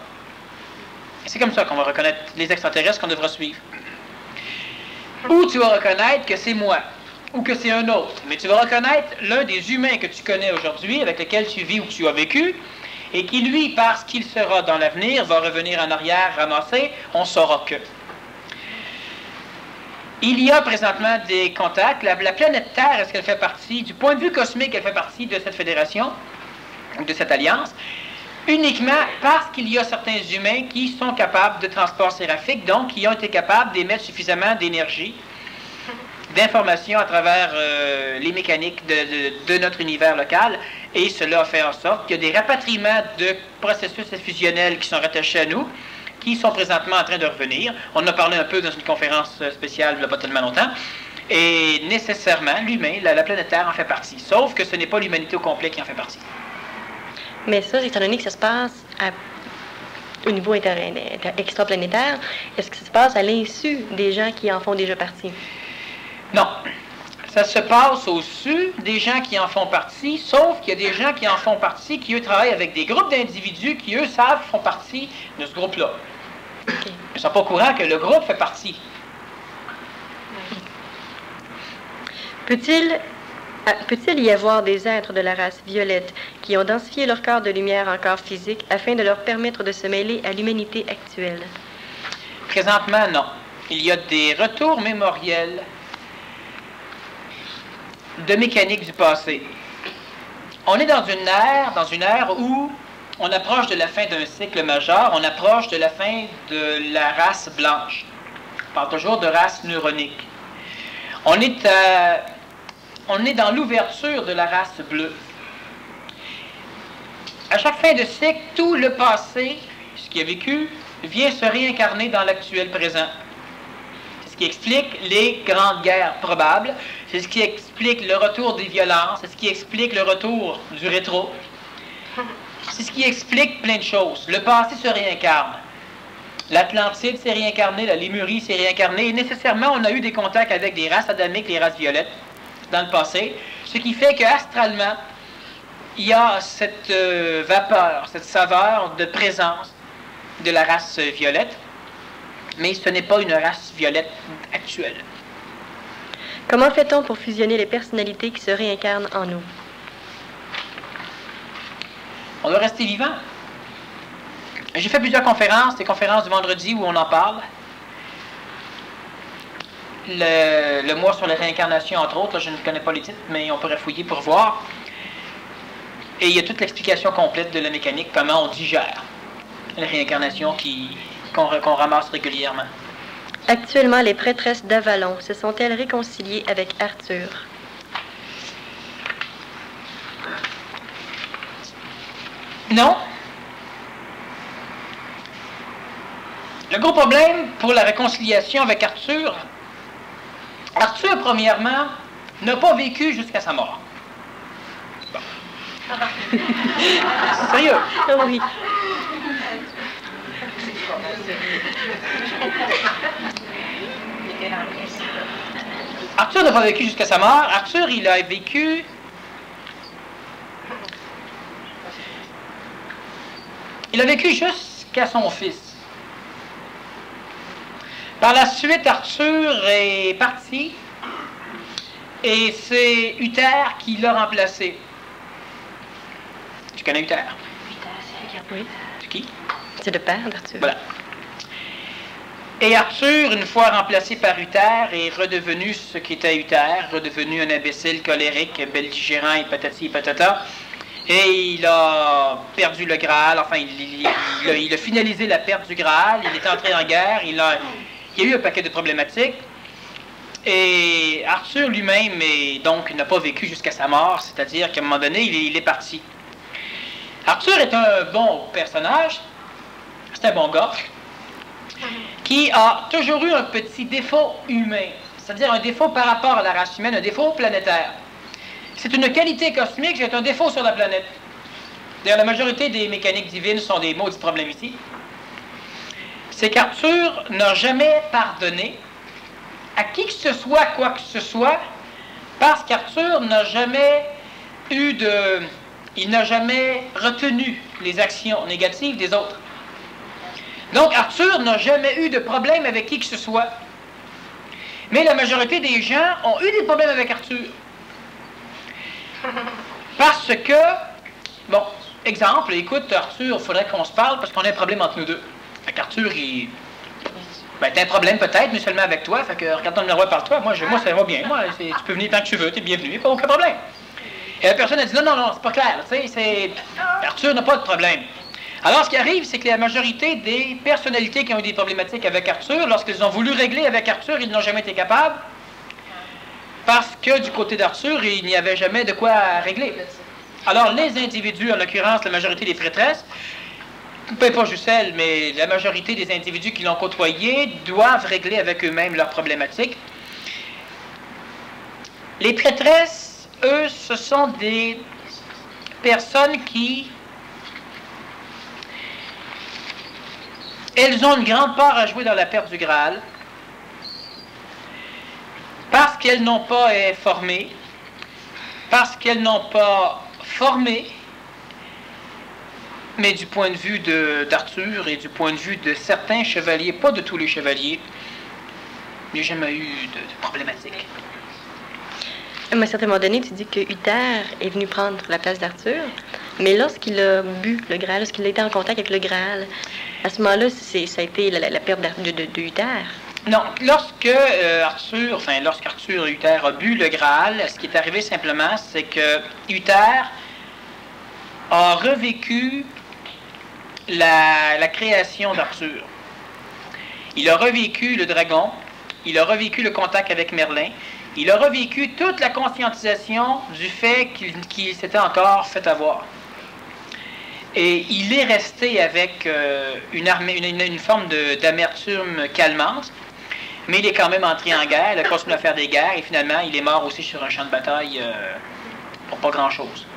Et c'est comme ça qu'on va reconnaître les extraterrestres qu'on devra suivre. Ou tu vas reconnaître que c'est moi, ou que c'est un autre. Mais tu vas reconnaître l'un des humains que tu connais aujourd'hui, avec lequel tu vis ou que tu as vécu, et qui, lui, parce qu'il sera dans l'avenir, va revenir en arrière, ramasser, on saura que. Il y a présentement des contacts. La planète Terre, est-ce qu'elle fait partie, du point de vue cosmique, elle fait partie de cette fédération, de cette alliance, uniquement parce qu'il y a certains humains qui sont capables de transport séraphique, donc qui ont été capables d'émettre suffisamment d'énergie, d'informations à travers les mécaniques de notre univers local, et cela fait en sorte qu'il y a des rapatriements de processus fusionnels qui sont rattachés à nous, qui sont présentement en train de revenir. On en a parlé un peu dans une conférence spéciale il n'y a pas tellement longtemps, et nécessairement, l'humain, la planète Terre en fait partie, sauf que ce n'est pas l'humanité au complet qui en fait partie. Mais ça, étant donné que ça se passe au niveau extraplanétaire, est-ce que ça se passe à l'insu des gens qui en font déjà partie? Non. Ça se passe au-dessus des gens qui en font partie, sauf qu'il y a des gens qui en font partie, qui eux travaillent avec des groupes d'individus qui eux savent font partie de ce groupe-là. Okay. Ils ne sont pas au courant que le groupe fait partie. Peut-il y avoir des êtres de la race violette qui ont densifié leur corps de lumière en corps physique afin de leur permettre de se mêler à l'humanité actuelle? Présentement, non. Il y a des retours mémoriels de mécanique du passé. On est dans une ère où on approche de la fin d'un cycle majeur, on approche de la fin de la race blanche. On parle toujours de race neuronique. On est dans l'ouverture de la race bleue. À chaque fin de cycle, tout le passé, ce qui a vécu, vient se réincarner dans l'actuel présent. C'est ce qui explique les grandes guerres probables, c'est ce qui explique le retour des violences, c'est ce qui explique le retour du rétro. C'est ce qui explique plein de choses. Le passé se réincarne. L'Atlantide s'est réincarnée, la Lémurie s'est réincarnée, et nécessairement, on a eu des contacts avec des races adamiques, les races violettes, dans le passé, ce qui fait qu'astralement, il y a cette vapeur, cette saveur de présence de la race violette, mais ce n'est pas une race violette actuelle. Comment fait-on pour fusionner les personnalités qui se réincarnent en nous? On doit rester vivant. J'ai fait plusieurs conférences, des conférences du vendredi où on en parle. Le mois sur la réincarnation, entre autres, là, je ne connais pas les titres, mais on pourrait fouiller pour voir. Et il y a toute l'explication complète de la mécanique, comment on digère la réincarnation qu'on ramasse régulièrement. Actuellement, les prêtresses d'Avalon se sont-elles réconciliées avec Arthur? Non. Le gros problème pour la réconciliation avec Arthur, premièrement, n'a pas vécu jusqu'à sa mort. Bon. Sérieux? Ah oui. Arthur n'a pas vécu jusqu'à sa mort. Arthur, il a vécu... Il a vécu jusqu'à son fils. Par la suite, Arthur est parti et c'est Uther qui l'a remplacé. Tu connais Uther? Oui. C'est qui? C'est le père d'Arthur. Voilà. Et Arthur, une fois remplacé par Uther, est redevenu ce qu'était Uther, redevenu un imbécile colérique, belligérant et patati patata. Et il a perdu le Graal, enfin, il a finalisé la perte du Graal, il est entré en guerre, il y a eu un paquet de problématiques. Et Arthur lui-même, n'a pas vécu jusqu'à sa mort, c'est-à-dire qu'à un moment donné, il est parti. Arthur est un bon personnage, c'est un bon gars, qui a toujours eu un petit défaut humain, c'est-à-dire un défaut par rapport à la race humaine, un défaut planétaire. C'est une qualité cosmique, c'est un défaut sur la planète. D'ailleurs, la majorité des mécaniques divines sont des maudits problèmes ici. C'est qu'Arthur n'a jamais pardonné à qui que ce soit, quoi que ce soit, parce qu'Arthur n'a jamais il n'a jamais retenu les actions négatives des autres. Donc, Arthur n'a jamais eu de problème avec qui que ce soit. Mais la majorité des gens ont eu des problèmes avec Arthur. Parce que, bon, exemple, écoute, Arthur, il faudrait qu'on se parle parce qu'on a un problème entre nous deux. Fait qu'Arthur, t'as un problème peut-être, mais seulement avec toi. Fait que, regarde ton numéro, parle-toi. Moi, ça va bien. Moi, tu peux venir tant que tu veux, t'es bienvenu, pas aucun problème. Et la personne a dit, non, c'est pas clair. Tu sais, Arthur n'a pas de problème. Alors, ce qui arrive, c'est que la majorité des personnalités qui ont eu des problématiques avec Arthur, lorsqu'ils ont voulu régler avec Arthur, ils n'ont jamais été capables. Parce que du côté d'Arthur, il n'y avait jamais de quoi régler. Alors, les individus, en l'occurrence, la majorité des prêtresses, peut-être pas juste elles, mais la majorité des individus qui l'ont côtoyé doivent régler avec eux-mêmes leurs problématiques. Les prêtresses, eux, ce sont des personnes qui... Elles ont une grande part à jouer dans la perte du Graal. Parce qu'elles n'ont pas formé, parce qu'elles n'ont pas formé, mais du point de vue d'Arthur et du point de vue de certains chevaliers, pas de tous les chevaliers, il n'y a jamais eu de problématique. À un certain moment donné, tu dis que Uther est venu prendre la place d'Arthur. Mais lorsqu'il a bu le Graal, lorsqu'il a été en contact avec le Graal, à ce moment-là, ça a été la perte de Uther. Non, lorsque lorsqu'Arthur Uther a bu le Graal, ce qui est arrivé simplement, c'est que Uther a revécu la création d'Arthur. Il a revécu le dragon, il a revécu le contact avec Merlin, il a revécu toute la conscientisation du fait qu'il s'était encore fait avoir. Et il est resté avec une forme d'amertume calmante, mais il est quand même entré en guerre, il a continué à faire des guerres, et finalement, il est mort aussi sur un champ de bataille pour pas grand-chose.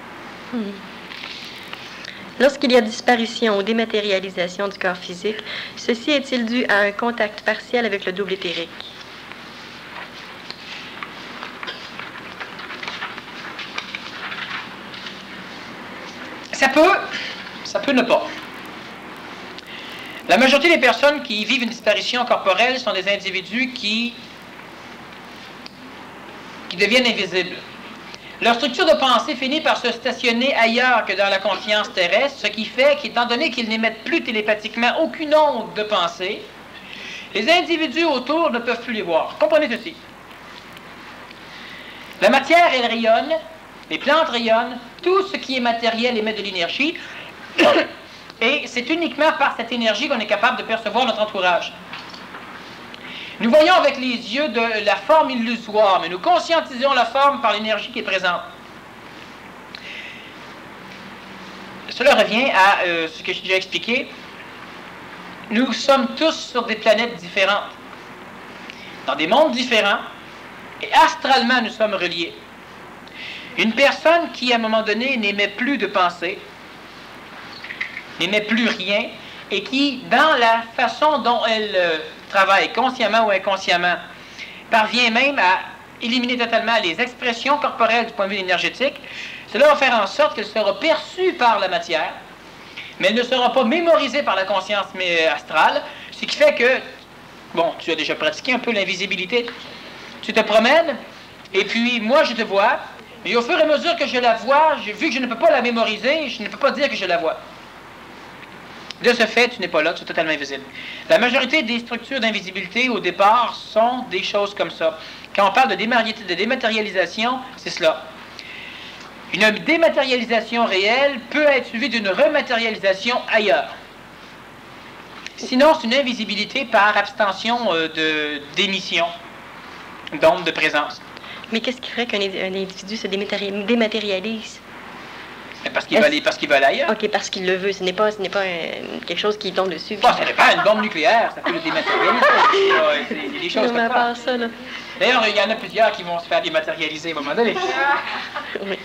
Lorsqu'il y a disparition ou dématérialisation du corps physique, ceci est-il dû à un contact partiel avec le double éthérique? Ça peut ne pas. La majorité des personnes qui vivent une disparition corporelle sont des individus qui deviennent invisibles. Leur structure de pensée finit par se stationner ailleurs que dans la conscience terrestre, ce qui fait qu'étant donné qu'ils n'émettent plus télépathiquement aucune onde de pensée, les individus autour ne peuvent plus les voir. Comprenez ceci. La matière, elle rayonne, les plantes rayonnent, tout ce qui est matériel émet de l'énergie, et c'est uniquement par cette énergie qu'on est capable de percevoir notre entourage. Nous voyons avec les yeux de la forme illusoire, mais nous conscientisons la forme par l'énergie qui est présente. Cela revient à ce que j'ai déjà expliqué. Nous sommes tous sur des planètes différentes, dans des mondes différents, et astralement nous sommes reliés. Une personne qui, à un moment donné, n'émet plus de pensée, n'émet plus rien, et qui, dans la façon dont elle travaille, consciemment ou inconsciemment, parvient même à éliminer totalement les expressions corporelles du point de vue énergétique, cela va faire en sorte qu'elle sera perçue par la matière, mais elle ne sera pas mémorisée par la conscience astrale, ce qui fait que, bon, tu as déjà pratiqué un peu l'invisibilité, tu te promènes, et puis moi je te vois, et au fur et à mesure que je la vois, vu que je ne peux pas la mémoriser, je ne peux pas dire que je la vois. De ce fait, tu n'es pas là, tu es totalement invisible. La majorité des structures d'invisibilité, au départ, sont des choses comme ça. Quand on parle de dématérialisation, c'est cela. Une dématérialisation réelle peut être suivie d'une rematérialisation ailleurs. Sinon, c'est une invisibilité par abstention d'émission, d'onde de présence. Mais qu'est-ce qui ferait qu'un individu se dématérialise? Parce qu'il va aller ailleurs. OK, parce qu'il le veut. Ce n'est pas quelque chose qui tombe dessus. Bon, ça dépend. Une bombe nucléaire, ça peut le dématérialiser. Il y a des choses comme ça. D'ailleurs, il y en a plusieurs qui vont se faire dématérialiser à un moment donné. Oui.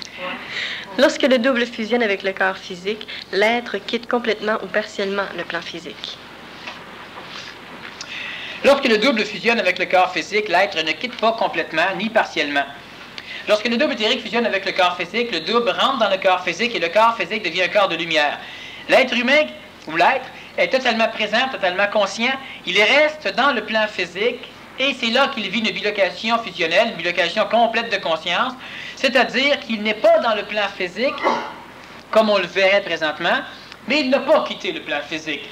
Lorsque le double fusionne avec le corps physique, l'être quitte complètement ou partiellement le plan physique. Lorsque le double fusionne avec le corps physique, l'être ne quitte pas complètement ni partiellement. Lorsque le double éthérique fusionne avec le corps physique, le double rentre dans le corps physique et le corps physique devient un corps de lumière. L'être humain, ou l'être, est totalement présent, totalement conscient. Il reste dans le plan physique et c'est là qu'il vit une bilocation fusionnelle, une bilocation complète de conscience, c'est-à-dire qu'il n'est pas dans le plan physique, comme on le verrait présentement, mais il n'a pas quitté le plan physique.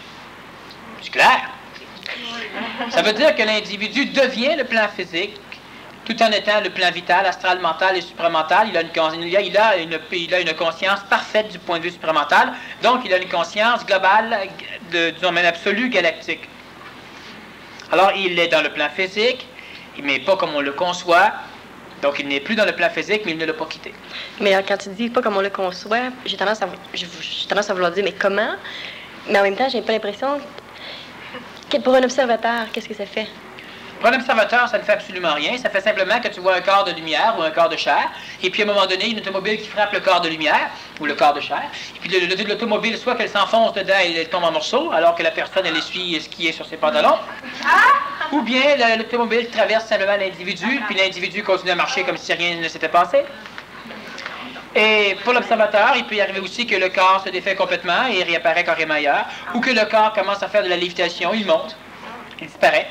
C'est clair? Ça veut dire que l'individu devient le plan physique, tout en étant le plan vital, astral, mental et supramental. Il a une conscience parfaite du point de vue supramental, donc il a une conscience globale, disons même absolue, galactique. Alors il est dans le plan physique, mais pas comme on le conçoit, donc il n'est plus dans le plan physique, mais il ne l'a pas quitté. Mais quand tu dis pas comme on le conçoit, j'ai tendance à vouloir dire, mais comment? Mais en même temps, j'ai pas l'impression que pour un observateur, qu'est-ce que ça fait? Pour un observateur, ça ne fait absolument rien. Ça fait simplement que tu vois un corps de lumière ou un corps de chair, et puis à un moment donné, une automobile qui frappe le corps de lumière ou le corps de chair, et puis l'automobile, soit qu'elle s'enfonce dedans et elle tombe en morceaux, alors que la personne, elle essuie ce qui est sur ses pantalons, ou bien l'automobile traverse simplement l'individu, puis l'individu continue à marcher comme si rien ne s'était passé. Et pour l'observateur, il peut y arriver aussi que le corps se défait complètement et réapparaît carrément ailleurs, ou que le corps commence à faire de la lévitation, il monte, il disparaît.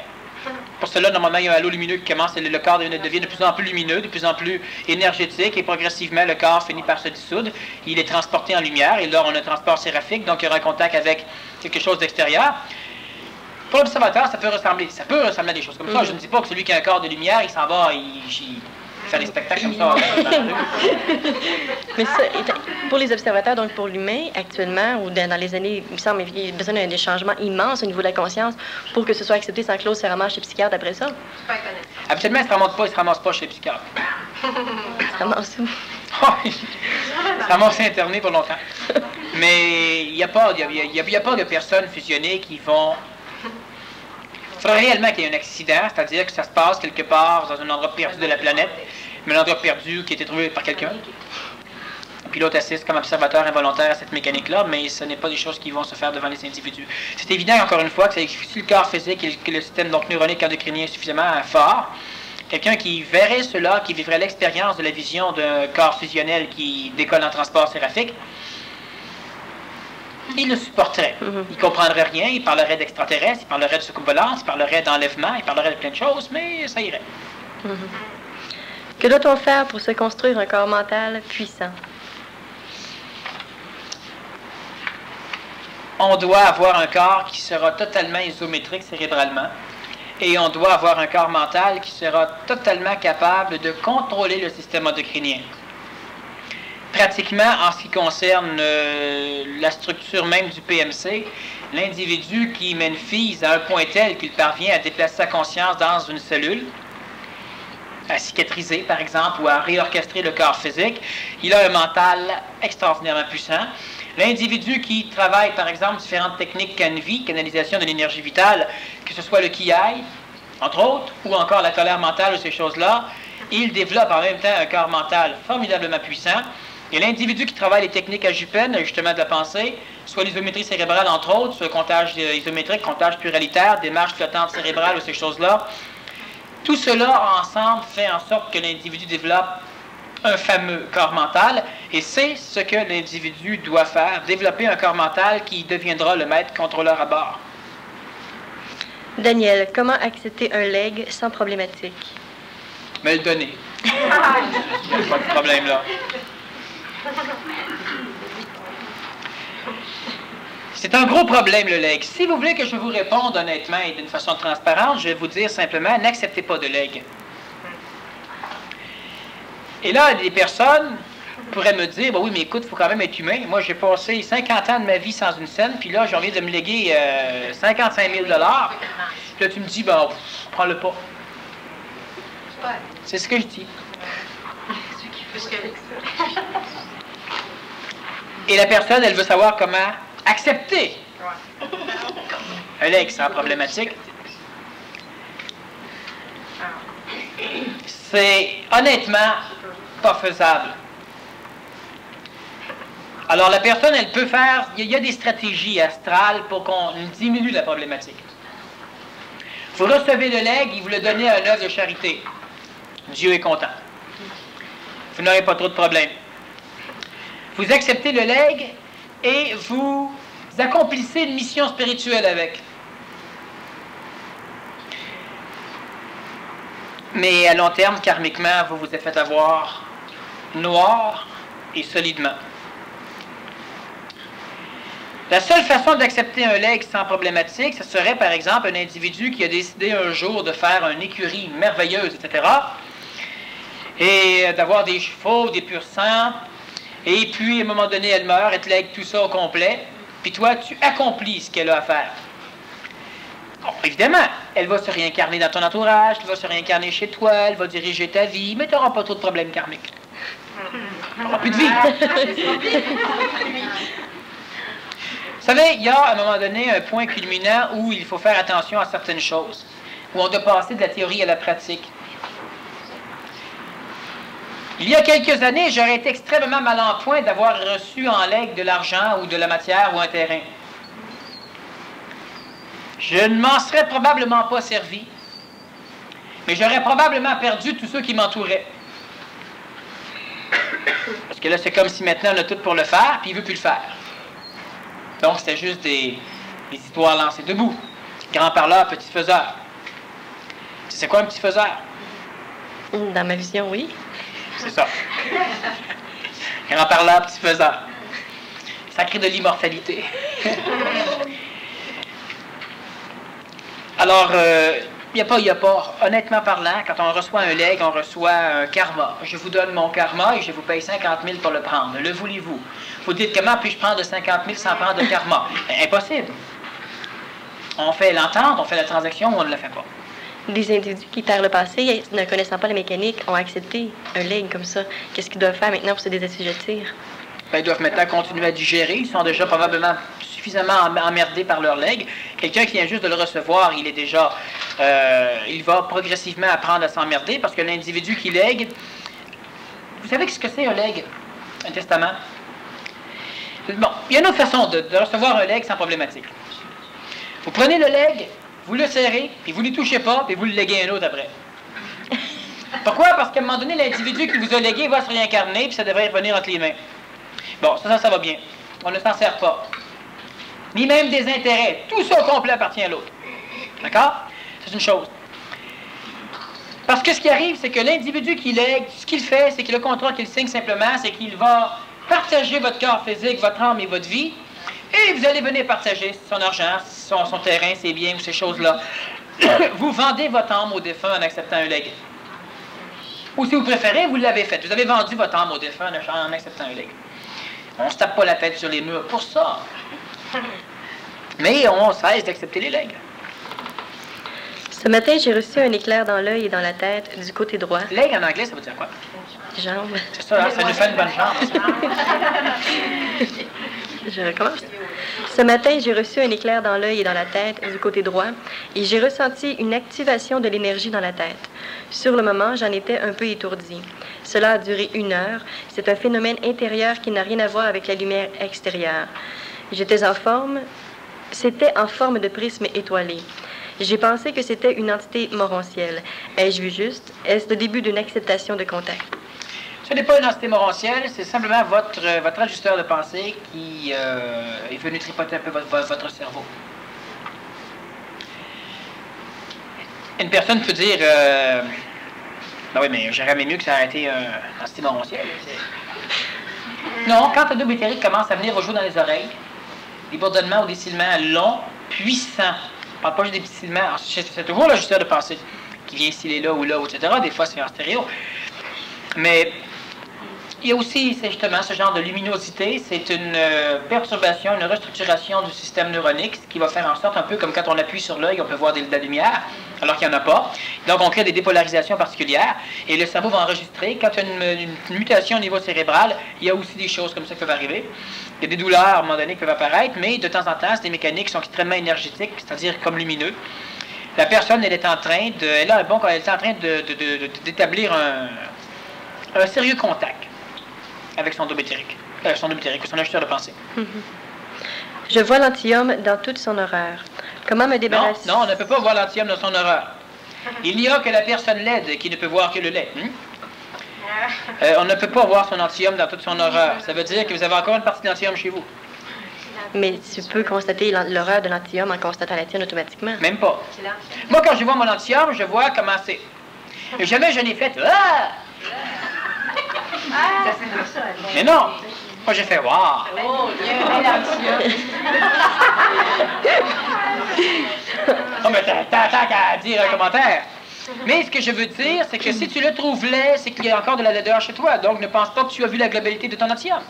Pour cela, normalement, il y a un halo lumineux qui commence, et le corps devient de plus en plus lumineux, de plus en plus énergétique, et progressivement, le corps finit par se dissoudre. Il est transporté en lumière, et là, on a un transport séraphique, donc il y aura un contact avec quelque chose d'extérieur. Pour l'observateur, ça peut ressembler à des choses comme ça. Je ne dis pas que celui qui a un corps de lumière, il s'en va, il fait des spectacles comme ça. Mais ça, pour les observateurs, donc pour l'humain, actuellement, ou dans les années, il me semble qu'il y a besoin d'un changements immenses au niveau de la conscience pour que ce soit accepté sans clause, se ramasse chez le psychiatre après ça. Habituellement, il ne se ramasse pas chez les psychiatres. Il se ramasse où? Il se ramasse interné pour longtemps. Mais il n'y a pas de personnes fusionnées qui vont... Il faudrait réellement qu'il y ait un accident, c'est-à-dire que ça se passe quelque part dans un endroit perdu de la planète, mais un endroit perdu qui a été trouvé par quelqu'un. Puis l'autre assiste comme observateur involontaire à cette mécanique-là, mais ce n'est pas des choses qui vont se faire devant les individus. C'est évident, encore une fois, que si le corps physique et le système donc, neuronique endocrinien est suffisamment fort, quelqu'un qui verrait cela, qui vivrait l'expérience de la vision d'un corps fusionnel qui décolle en transport séraphique, il le supporterait. Il ne comprendrait rien, il parlerait d'extraterrestres, il parlerait de soucoupe volante, il parlerait d'enlèvement, il parlerait de plein de choses, mais ça irait. Que doit-on faire pour se construire un corps mental puissant? On doit avoir un corps qui sera totalement isométrique cérébralement, et on doit avoir un corps mental qui sera totalement capable de contrôler le système endocrinien. Pratiquement, en ce qui concerne la structure même du PMC, l'individu qui ménifise à un point tel qu'il parvient à déplacer sa conscience dans une cellule, à cicatriser par exemple, ou à réorchestrer le corps physique, il a un mental extraordinairement puissant. L'individu qui travaille par exemple différentes techniques CANVI, canalisation de l'énergie vitale, que ce soit le Kiai, entre autres, ou encore la colère mentale ou ces choses-là, il développe en même temps un corps mental formidablement puissant. Et l'individu qui travaille les techniques à Jupen, justement de la pensée, soit l'isométrie cérébrale entre autres, soit le comptage isométrique, comptage pluralitaire, démarche flottante cérébrale ou ces choses-là, tout cela ensemble fait en sorte que l'individu développe un fameux corps mental, et c'est ce que l'individu doit faire, développer un corps mental qui deviendra le maître contrôleur à bord. Daniel, comment accepter un leg sans problématique? Me le donner. Il n'y a pas de problème là. C'est un gros problème, le leg. Si vous voulez que je vous réponde honnêtement et d'une façon transparente, je vais vous dire simplement, n'acceptez pas de leg. Et là, des personnes pourraient me dire, bah oui, mais écoute, il faut quand même être humain. Moi, j'ai passé 50 ans de ma vie sans une scène, puis là, j'ai envie de me léguer 55 000 $. Puis là, tu me dis, ben, prends-le pas. C'est ce que je dis. Et la personne, elle veut savoir comment accepter un leg sans problématique. C'est honnêtement pas faisable. Alors la personne, elle peut faire, il y a des stratégies astrales pour qu'on diminue la problématique. Vous recevez le leg et vous le donnez à une œuvre de charité. Dieu est content. Vous n'aurez pas trop de problèmes. Vous acceptez le leg et vous accomplissez une mission spirituelle avec. Mais à long terme, karmiquement, vous vous êtes fait avoir noir et solidement. La seule façon d'accepter un leg sans problématique, ce serait par exemple un individu qui a décidé un jour de faire une écurie merveilleuse, etc. Et d'avoir des chevaux, des pur sang. Et puis, à un moment donné, elle meurt, elle te lègue tout ça au complet. Puis toi, tu accomplis ce qu'elle a à faire. Bon, évidemment, elle va se réincarner dans ton entourage, elle va se réincarner chez toi, elle va diriger ta vie, mais tu n'auras pas trop de problèmes karmiques. Tu n'auras plus de vie. Vous savez, il y a à un moment donné un point culminant où il faut faire attention à certaines choses, où on doit passer de la théorie à la pratique. Il y a quelques années, j'aurais été extrêmement mal en point d'avoir reçu en legs de l'argent ou de la matière ou un terrain. Je ne m'en serais probablement pas servi, mais j'aurais probablement perdu tous ceux qui m'entouraient. Parce que là, c'est comme si maintenant on a tout pour le faire, puis il ne veut plus le faire. Donc, c'était juste des histoires lancées debout. Grand parleur, petit faiseur. C'est quoi un petit faiseur? Dans ma vision, oui. C'est ça. Grand parleur, petit faiseur. Ça crée de l'immortalité. Alors, il n'y a pas, honnêtement parlant, quand on reçoit un legs, on reçoit un karma. Je vous donne mon karma et je vous paye 50 000 pour le prendre. Le voulez-vous? Vous dites, comment puis-je prendre 50 000 sans prendre de karma? Impossible. On fait l'entente, on fait la transaction ou on ne la fait pas. Des individus qui, par le passé, ne connaissant pas la mécanique, ont accepté un leg comme ça. Qu'est-ce qu'ils doivent faire maintenant pour se désassujettir? Ben, ils doivent maintenant continuer à digérer. Ils sont déjà probablement suffisamment emmerdés par leur leg. Quelqu'un qui vient juste de le recevoir, il est déjà... il va progressivement apprendre à s'emmerder parce que l'individu qui lègue... Vous savez ce que c'est un leg? Un testament? Bon, il y a une autre façon de recevoir un leg sans problématique. Vous prenez le leg, vous le serrez, puis vous ne le touchez pas, puis vous le léguez à un autre après. Pourquoi? Parce qu'à un moment donné, l'individu qui vous a légué va se réincarner, puis ça devrait revenir entre les mains. Bon, ça va bien. On ne s'en sert pas. Ni même des intérêts. Tout ça au complet appartient à l'autre. D'accord? C'est une chose. Parce que ce qui arrive, c'est que l'individu qui lègue, ce qu'il fait, c'est que le contrat qu'il signe simplement, c'est qu'il va partager votre corps physique, votre âme et votre vie, et vous allez venir partager son argent, son terrain, ses biens ou ces choses-là. Vous vendez votre âme au défunt en acceptant un legs. Ou si vous préférez, vous l'avez fait. Vous avez vendu votre âme au défunt en acceptant un legs. On ne se tape pas la tête sur les murs pour ça. Mais on cesse d'accepter les legs. Ce matin, j'ai reçu un éclair dans l'œil et dans la tête, du côté droit. Leg en anglais, ça veut dire quoi? Jambe. C'est ça, hein? Ça nous fait une bonne jambe. Je recommence. Ce matin, j'ai reçu un éclair dans l'œil et dans la tête, du côté droit, et j'ai ressenti une activation de l'énergie dans la tête. Sur le moment, j'en étais un peu étourdie. Cela a duré 1 heure. C'est un phénomène intérieur qui n'a rien à voir avec la lumière extérieure. C'était en forme de prisme étoilé. J'ai pensé que c'était une entité morontielle. Ai-je vu juste? Est-ce le début d'une acceptation de contact? Ce n'est pas une entité morontielle, c'est simplement votre ajusteur de pensée qui est venu tripoter un peu votre cerveau. Une personne peut dire ben oui, mais j'aurais aimé mieux que ça aurait été une entité morontielle. Non, quand le double éthérique commence à venir jouer dans les oreilles, des bourdonnements ou des sifflements longs, puissants. On ne parle pas juste des petits sifflements. C'est toujours l'ajusteur de pensée qui vient sciller là ou là, etc. Des fois, c'est en stéréo. Mais il y a aussi, c'est justement ce genre de luminosité. C'est une perturbation, une restructuration du système neuronique, ce qui va faire en sorte, un peu comme quand on appuie sur l'œil, on peut voir de la lumière, alors qu'il n'y en a pas. Donc, on crée des dépolarisations particulières et le cerveau va enregistrer. Quand il y a une mutation au niveau cérébral, il y a aussi des choses comme ça qui peuvent arriver. Il y a des douleurs, à un moment donné, qui peuvent apparaître, mais de temps en temps, c'est des mécaniques qui sont extrêmement énergétiques, c'est-à-dire comme lumineux. La personne, elle est en train d'établir un sérieux contact avec son double éthérique, son ajusteur de pensée. Je vois l'antium dans toute son horreur. Comment me débarrasser? Non, on ne peut pas voir l'antium dans son horreur. Il n'y a que la personne laide qui ne peut voir que le lait. On ne peut pas voir son antium dans toute son horreur. Ça veut dire que vous avez encore une partie d'antium chez vous. Mais tu peux constater l'horreur de l'antium en constatant la tienne automatiquement. Même pas. Moi, quand je vois mon antium, je vois comment c'est. Et jamais je n'ai fait... Ah! Mais non! Moi, j'ai fait « Waouh! » Non, mais t'as qu'à dire un commentaire. Mais ce que je veux dire, c'est que si tu le trouves laid, c'est qu'il y a encore de la laideur chez toi. Donc, ne pense pas que tu as vu la globalité de ton antium.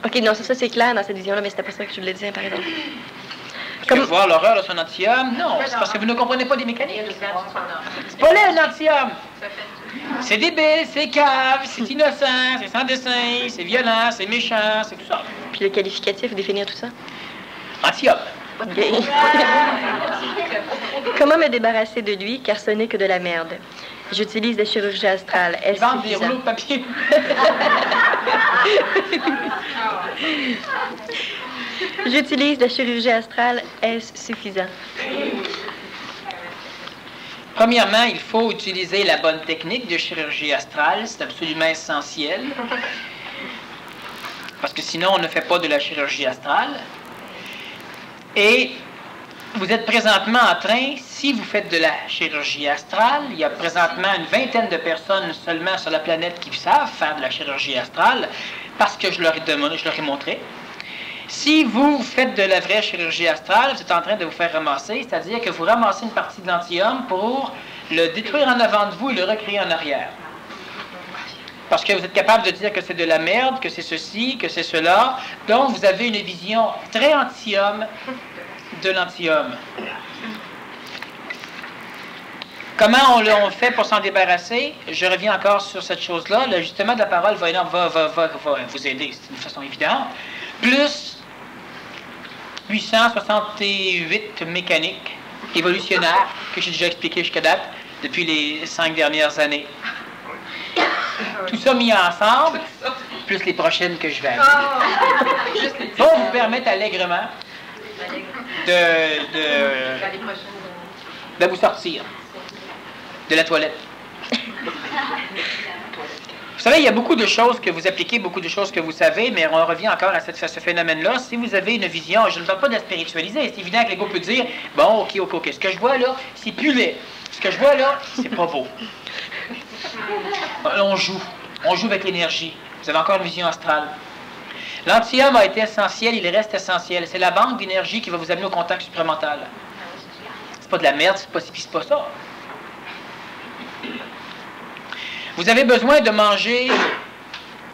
OK, non, ça c'est clair dans cette vision-là, mais c'était pas ça que je voulais dire, par exemple. Comme... voir l'horreur de son antium? Non, c'est parce que vous ne comprenez pas des mécaniques. C'est pas laid, un antium! C'est débile, c'est cave, c'est innocent, c'est sans dessin, c'est violent, c'est méchant, c'est tout ça. Puis le qualificatif, définir tout ça? Antium. Okay. Comment me débarrasser de lui, car ce n'est que de la merde? J'utilise la chirurgie astrale. Est-ce suffisant? Des rouleaux de papier. J'utilise la chirurgie astrale. Est-ce suffisant? Premièrement, il faut utiliser la bonne technique de chirurgie astrale. C'est absolument essentiel. Parce que sinon, on ne fait pas de la chirurgie astrale. Et vous êtes présentement en train, si vous faites de la chirurgie astrale, il y a présentement une vingtaine de personnes seulement sur la planète qui savent faire de la chirurgie astrale, parce que je leur ai montré. Si vous faites de la vraie chirurgie astrale, vous êtes en train de vous faire ramasser, c'est-à-dire que vous ramassez une partie de l'anti-homme pour le détruire en avant de vous et le recréer en arrière. Parce que vous êtes capable de dire que c'est de la merde, que c'est ceci, que c'est cela. Donc, vous avez une vision très anti-homme de l'anti-homme. Comment on fait pour s'en débarrasser? Je reviens encore sur cette chose-là. L'ajustement de la parole va vous aider, c'est une façon évidente. Plus 868 mécaniques évolutionnaires que j'ai déjà expliquées jusqu'à date depuis les 5 dernières années. Tout ça mis ensemble, plus les prochaines que je vais amener, vont vous permettre allègrement de vous sortir de la toilette. Vous savez, il y a beaucoup de choses que vous appliquez, beaucoup de choses que vous savez, mais on revient encore à ce phénomène-là. Si vous avez une vision, je ne parle pas de la spiritualiser, c'est évident que l'ego peut dire, bon, ok, ce que je vois là, c'est plus laid. Ce que je vois là, c'est pas beau. On joue avec l'énergie. Vous avez encore une vision astrale. L'anti-homme a été essentiel, il reste essentiel. C'est la banque d'énergie qui va vous amener au contact supramental. C'est pas de la merde, c'est pas ci, c'est pas ça. Vous avez besoin de manger,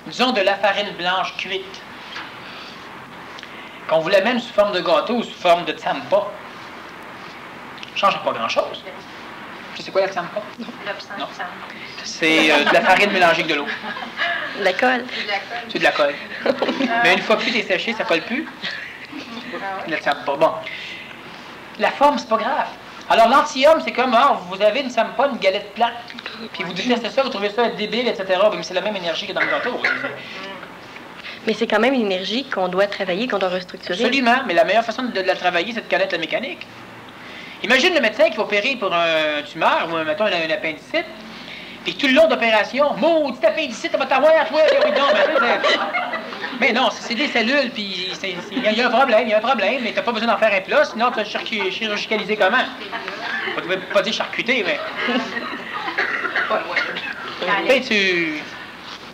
disons, de la farine blanche cuite. Qu'on vous l'amène sous forme de gâteau ou sous forme de tsampa. Ça ne change pas grand-chose. Tu sais quoi la tsampa? Non. C'est de la farine mélangée avec de l'eau. De la colle. C'est de la colle. Mais une fois que tu es séché, ça colle plus. La tsampa. Bon. La forme, c'est pas grave. Alors, l'anti-homme, c'est comme, vous avez une tsampa, une galette plate, puis vous détestez ça, vous trouvez ça être débile, etc. Mais c'est la même énergie que dans le gâteau. Mais c'est quand même une énergie qu'on doit travailler, qu'on doit restructurer. Absolument, mais la meilleure façon de la travailler, c'est de connaître la mécanique. Imagine le médecin qui va opérer pour un tumeur, ou mettons un appendicite, puis tout le long d'opération, maudit appendicite, ça va t'avoir, toi, mais non, c'est des cellules, puis il y a un problème, mais t'as pas besoin d'en faire un plat, sinon tu vas chirurgicaliser comment? Je ne vais pas dire charcuter, mais...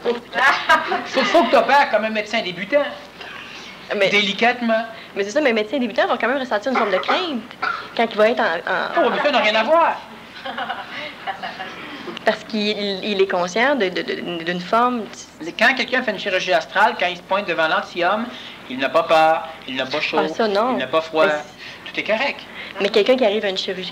Faut que tu opères comme un médecin débutant. Délicatement. Mais c'est ça, mais les médecins débutants vont quand même ressentir une forme de crainte quand il va être en... Oh, mais ça n'a rien à voir. Parce qu'il est conscient d'une forme... Quand quelqu'un fait une chirurgie astrale, quand il se pointe devant l'anti-homme, il n'a pas peur, il n'a pas chaud, ça, non. il n'a pas froid, tout est correct. Mais quelqu'un qui arrive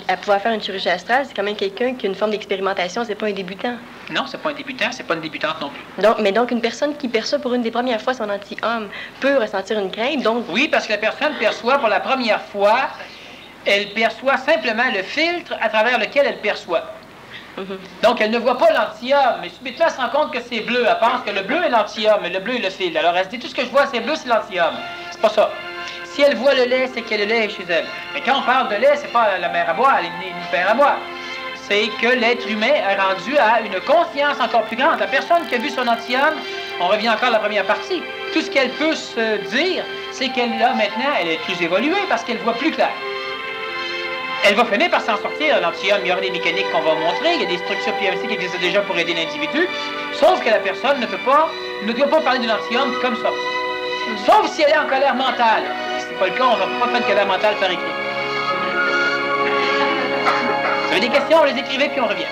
à pouvoir faire une chirurgie astrale, c'est quand même quelqu'un qui a une forme d'expérimentation, c'est pas un débutant. Non, c'est pas un débutant, c'est pas une débutante non plus. Donc une personne qui perçoit pour une des premières fois son anti-homme peut ressentir une crainte, donc... Oui, parce que la personne perçoit pour la première fois, elle perçoit simplement le filtre à travers lequel elle perçoit. Donc, elle ne voit pas l'anti-homme, mais subitement, elle se rend compte que c'est bleu. Elle pense que le bleu est l'anti-homme, mais le bleu est le fil. Alors, elle se dit, tout ce que je vois, c'est bleu, c'est l'anti-homme. C'est pas ça. Si elle voit le lait, c'est que le lait est chez elle. Mais quand on parle de lait, c'est pas la mère à boire, ni le père à boire. C'est que l'être humain est rendu à une conscience encore plus grande. La personne qui a vu son anti-homme, on revient encore à la première partie. Tout ce qu'elle peut se dire, c'est qu'elle, là, maintenant, elle est plus évoluée parce qu'elle voit plus clair. Elle va finir par s'en sortir, l'anti-homme. Il y aura des mécaniques qu'on va montrer, il y a des structures PMC qui existent déjà pour aider l'individu, sauf que la personne ne doit pas parler de l'anti-homme comme ça. Sauf si elle est en colère mentale. Si ce n'est pas le cas, on ne va pas faire de colère mentale par écrit. Vous avez des questions, on les écrivait, puis on revient.